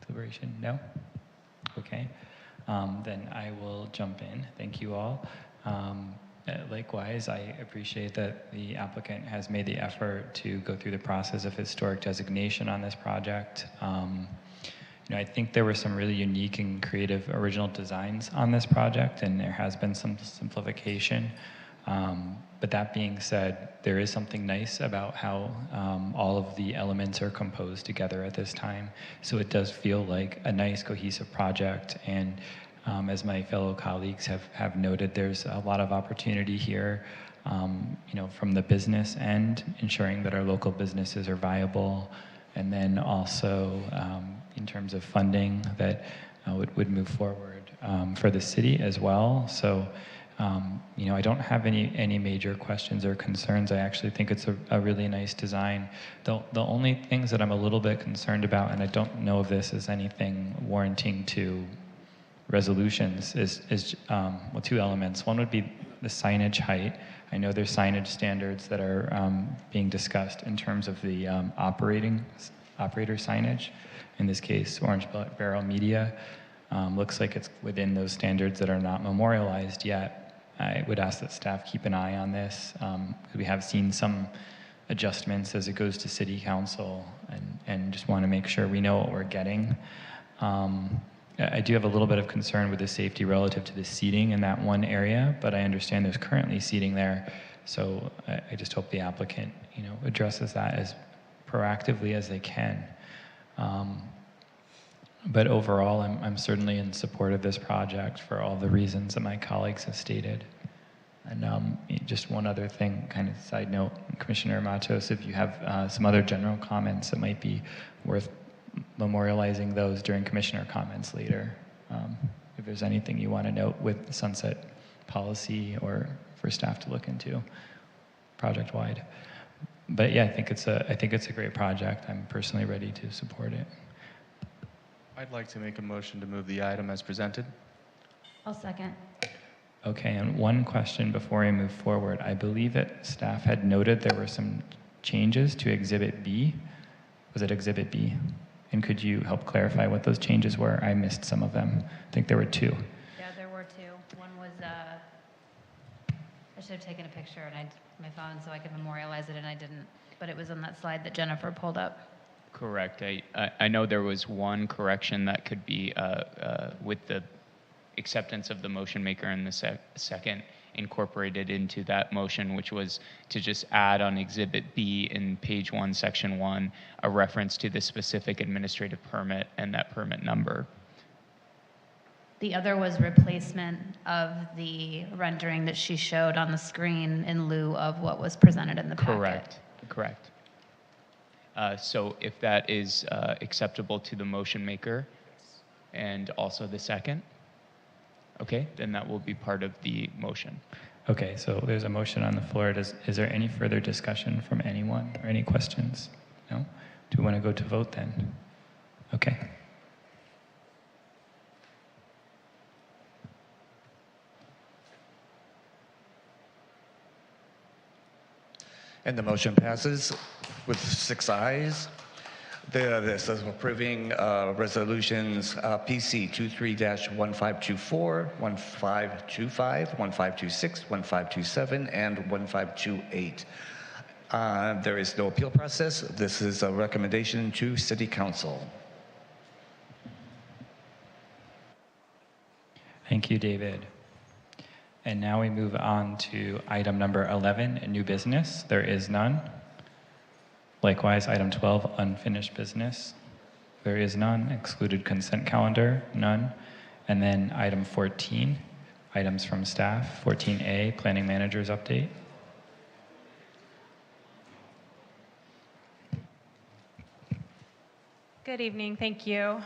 A: Deliberation? No? Okay. Then I will jump in. Thank you all. Likewise, I appreciate that the applicant has made the effort to go through the process of historic designation on this project. I think there were some really unique and creative original designs on this project, and there has been some simplification. But that being said, there is something nice about how all of the elements are composed together at this time. So it does feel like a nice cohesive project, and as my fellow colleagues have noted, there's a lot of opportunity here, from the business end, ensuring that our local businesses are viable, and then also in terms of funding that would move forward for the city as well. So, I don't have any major questions or concerns. I actually think it's a really nice design. The only things that I'm a little bit concerned about, and I don't know if this is anything warranting to resolutions, is two elements. One would be the signage height. I know there's signage standards that are being discussed in terms of the operator signage. In this case, Orange Barrel Media looks like it's within those standards that are not memorialized yet. I would ask that staff keep an eye on this. We have seen some adjustments as it goes to City Council, and just want to make sure we know what we're getting. I do have a little bit of concern with the safety relative to the seating in that one area, but I understand there's currently seating there, so I just hope the applicant, addresses that as proactively as they can. But overall, I'm certainly in support of this project for all the reasons that my colleagues have stated. And just one other thing, kind of side note, Commissioner Matos, if you have some other general comments that might be worth memorializing those during Commissioner comments later. If there's anything you want to note with sunset policy or for staff to look into project-wide. But yeah, I think it's a great project. I'm personally ready to support it.
L: I'd like to make a motion to move the item as presented.
D: I'll second.
A: Okay, and one question before we move forward. I believe that staff had noted there were some changes to Exhibit B. Was it Exhibit B? And could you help clarify what those changes were? I missed some of them. I think there were two.
D: Yeah, there were two. One was, I should have taken a picture and my phone so I could memorialize it, and I didn't. But it was on that slide that Jennifer pulled up.
F: Correct. I know there was one correction that could be with the acceptance of the motion maker and the second incorporated into that motion, which was to just add on Exhibit B in page 1, section 1, a reference to the specific administrative permit and that permit number.
D: The other was replacement of the rendering that she showed on the screen in lieu of what was presented in the packet.
F: Correct. So if that is acceptable to the motion maker and also the second, okay, then that will be part of the motion.
A: Okay, so there's a motion on the floor. Is there any further discussion from anyone or any questions? No? Do we want to go to vote then? Okay.
R: And the motion passes with 6 ayes. This is approving resolutions PC 23-1524, 1525, 1526, 1527, and 1528. There is no appeal process. This is a recommendation to City Council.
A: Thank you, David. And now we move on to item number 11, new business. There is none. Likewise, item 12, unfinished business. There is none. Excluded consent calendar, none. And then item 14, items from staff. 14A, planning manager's update.
H: Good evening, thank you.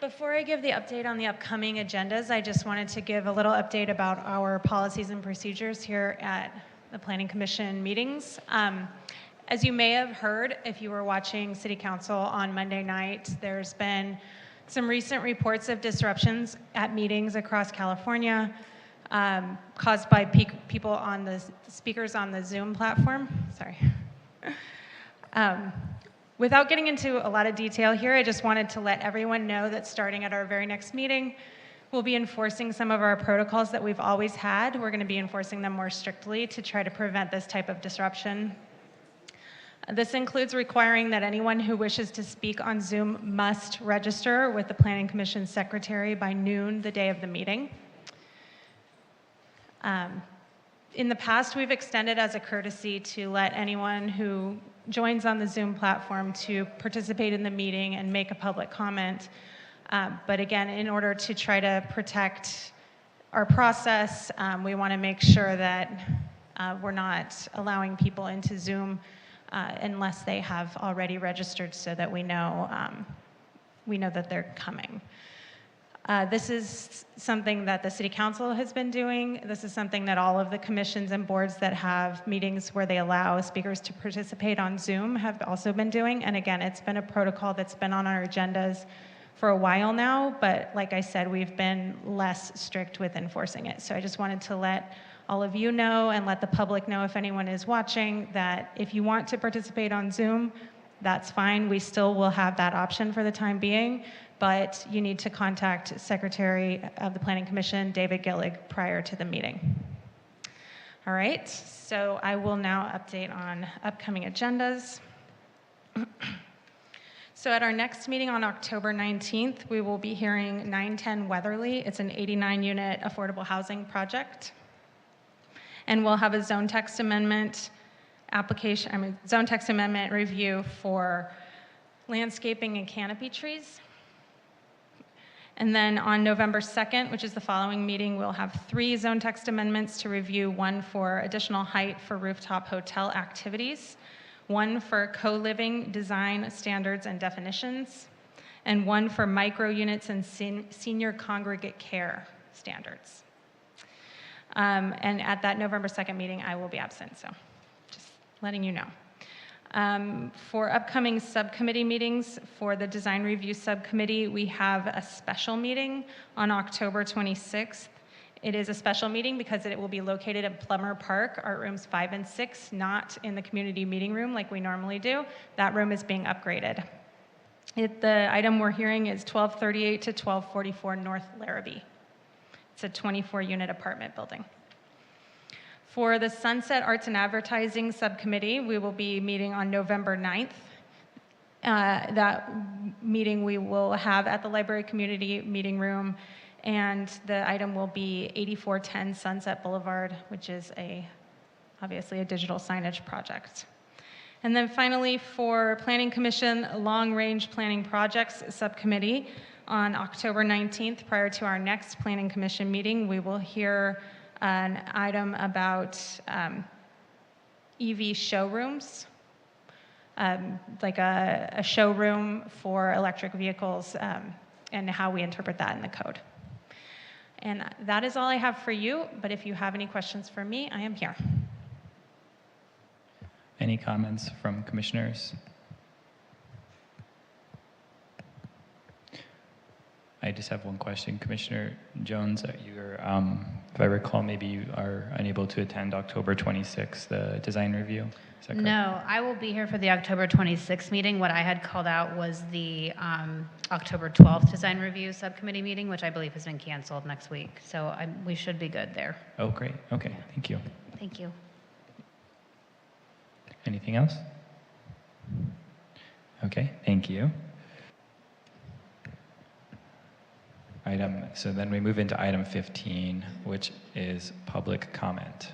H: Before I give the update on the upcoming agendas, I just wanted to give a little update about our policies and procedures here at the Planning Commission meetings. As you may have heard, if you were watching City Council on Monday night, there's been some recent reports of disruptions at meetings across California caused by people on the speakers on the Zoom platform. Sorry. Without getting into a lot of detail here, I just wanted to let everyone know that starting at our very next meeting, we'll be enforcing some of our protocols that we've always had. We're going to be enforcing them more strictly to try to prevent this type of disruption. This includes requiring that anyone who wishes to speak on Zoom must register with the Planning Commission secretary by noon the day of the meeting. In the past, we've extended as a courtesy to let anyone who joins on the Zoom platform to participate in the meeting and make a public comment. But again, in order to try to protect our process, we want to make sure that we're not allowing people into Zoom unless they have already registered so that we know that they're coming. This is something that the City Council has been doing. This is something that all of the commissions and boards that have meetings where they allow speakers to participate on Zoom have also been doing. And again, it's been a protocol that's been on our agendas for a while now, but like I said, we've been less strict with enforcing it. So I just wanted to let all of you know and let the public know, if anyone is watching, that if you want to participate on Zoom, that's fine. We still will have that option for the time being, but you need to contact Secretary of the Planning Commission, David Gillig, prior to the meeting. All right, so I will now update on upcoming agendas. So at our next meeting on October 19th, we will be hearing 910 Weatherly. It's an 89-unit affordable housing project. And we'll have a zone text amendment zone text amendment review for landscaping and canopy trees. And then on November 2nd, which is the following meeting, we'll have 3 zone text amendments to review, one for additional height for rooftop hotel activities, one for co-living design standards and definitions, and one for micro units and senior congregate care standards. And at that November 2nd meeting, I will be absent, so just letting you know. For upcoming subcommittee meetings, for the design review subcommittee, we have a special meeting on October 26th. It is a special meeting because it will be located at Plummer Park, art rooms 5 and 6, not in the community meeting room like we normally do. That room is being upgraded. The item we're hearing is 1238 to 1244 North Larrabee. It's a 24-unit apartment building. For the Sunset Arts and Advertising Subcommittee, we will be meeting on November 9th. That meeting we will have at the Library Community Meeting Room, and the item will be 8410 Sunset Boulevard, which is obviously a digital signage project. And then finally, for Planning Commission Long Range Planning Projects Subcommittee, on October 19th, prior to our next Planning Commission meeting, we will hear an item about EV showrooms, like a showroom for electric vehicles, and how we interpret that in the code. And that is all I have for you, but if you have any questions for me, I am here.
A: Any comments from commissioners? I just have one question. Commissioner Jones, you're, if I recall, maybe you are unable to attend October 26th, the design review. Is that correct?
D: No, I will be here for the October 26th meeting. What I had called out was the October 12th design review subcommittee meeting, which I believe has been canceled next week. So we should be good there.
A: Oh, great. Okay, thank you.
D: Thank you.
A: Anything else? Okay, thank you. So then we move into item 15, which is public comment.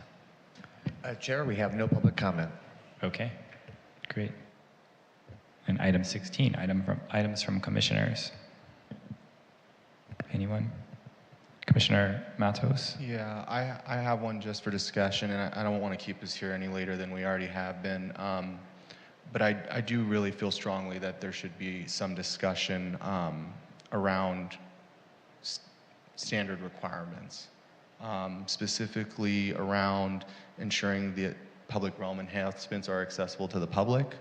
R: Chair, we have no public comment.
A: Okay, great. And item 16, items from commissioners. Anyone? Commissioner Matos?
L: Yeah, I have one just for discussion, and I don't want to keep us here any later than we already have been. But I do really feel strongly that there should be some discussion around standard requirements, specifically around ensuring that public realm enhancements are accessible to the public.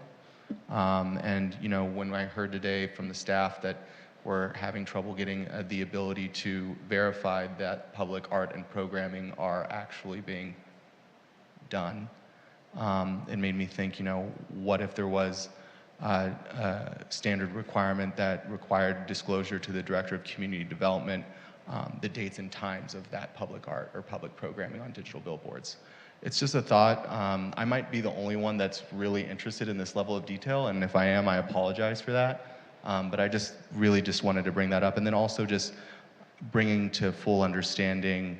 L: And you know, when I heard today from the staff that we're having trouble getting the ability to verify that public art and programming are actually being done, it made me think, you know, what if there was a standard requirement that required disclosure to the Director of Community Development, the dates and times of that public art or public programming on digital billboards. It's just a thought. I might be the only one that's really interested in this level of detail, and if I am, I apologize for that. But I just really just wanted to bring that up, and then also just bringing to full understanding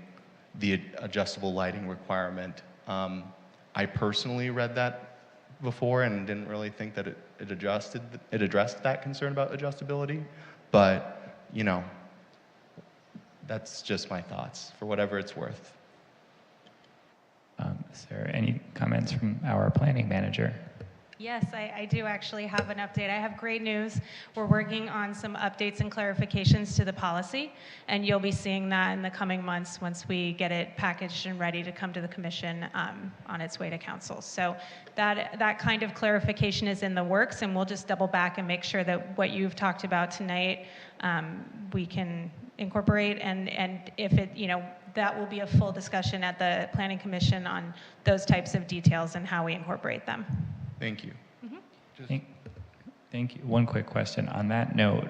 L: the adjustable lighting requirement. I personally read that before and didn't really think that it addressed that concern about adjustability, but you know, that's just my thoughts for whatever it's worth.
A: Is there any comments from our planning manager?
H: Yes, I do actually have an update. I have great news. We're working on some updates and clarifications to the policy, and you'll be seeing that in the coming months once we get it packaged and ready to come to the commission on its way to council. So that kind of clarification is in the works, and we'll just double back and make sure that what you've talked about tonight we can incorporate, and if it, you know, that will be a full discussion at the Planning Commission on those types of details and how we incorporate them.
L: Thank you.
A: Thank you. One quick question. On that note,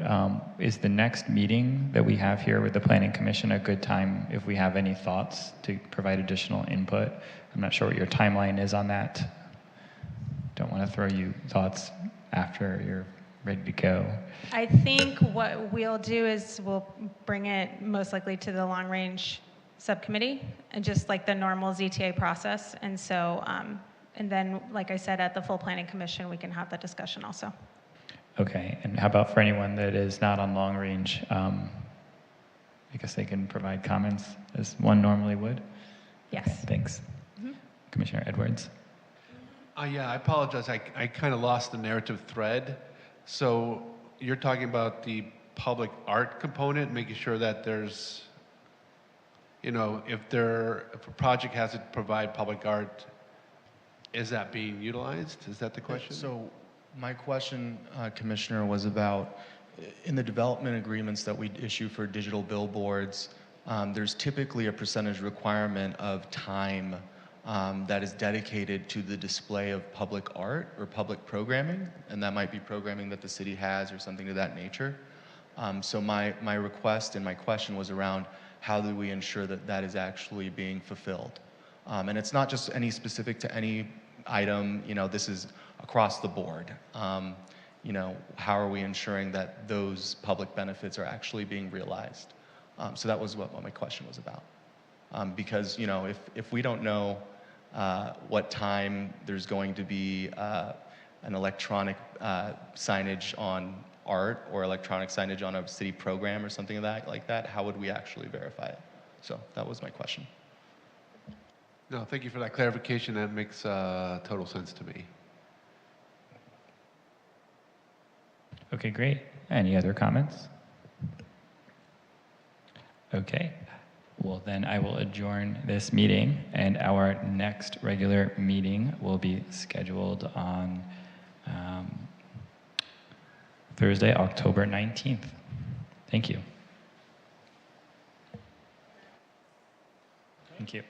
A: is the next meeting that we have here with the Planning Commission a good time if we have any thoughts to provide additional input? I'm not sure what your timeline is on that. Don't want to throw you thoughts after you're ready to go.
H: I think what we'll do is we'll bring it most likely to the long range subcommittee and just like the normal ZTA process. And so, and then, like I said, at the full Planning Commission, we can have that discussion also.
A: Okay, and how about for anyone that is not on long range? I guess they can provide comments as one normally would.
H: Yes.
A: Okay, thanks. Commissioner Edwards.
C: Yeah, I apologize. I kind of lost the narrative thread. So you're talking about the public art component, making sure that there's, if a project has to provide public art, is that being utilized? Is that the question?
L: So my question, Commissioner, was about in the development agreements that we issue for digital billboards, there's typically a percentage requirement of time that is dedicated to the display of public art or public programming, and that might be programming that the city has or something of that nature. So my request and my question was around how do we ensure that that is actually being fulfilled? And it's not just any specific to any item, this is across the board. How are we ensuring that those public benefits are actually being realized? So that was what my question was about. Because, if we don't know what time there's going to be an electronic signage on art or electronic signage on a city program or something like that, how would we actually verify it? So that was my question.
C: No, thank you for that clarification. That makes total sense to me.
A: Okay, great. Any other comments? Okay. Well, then I will adjourn this meeting, and our next regular meeting will be scheduled on Thursday, October 19th. Thank you. Thank you.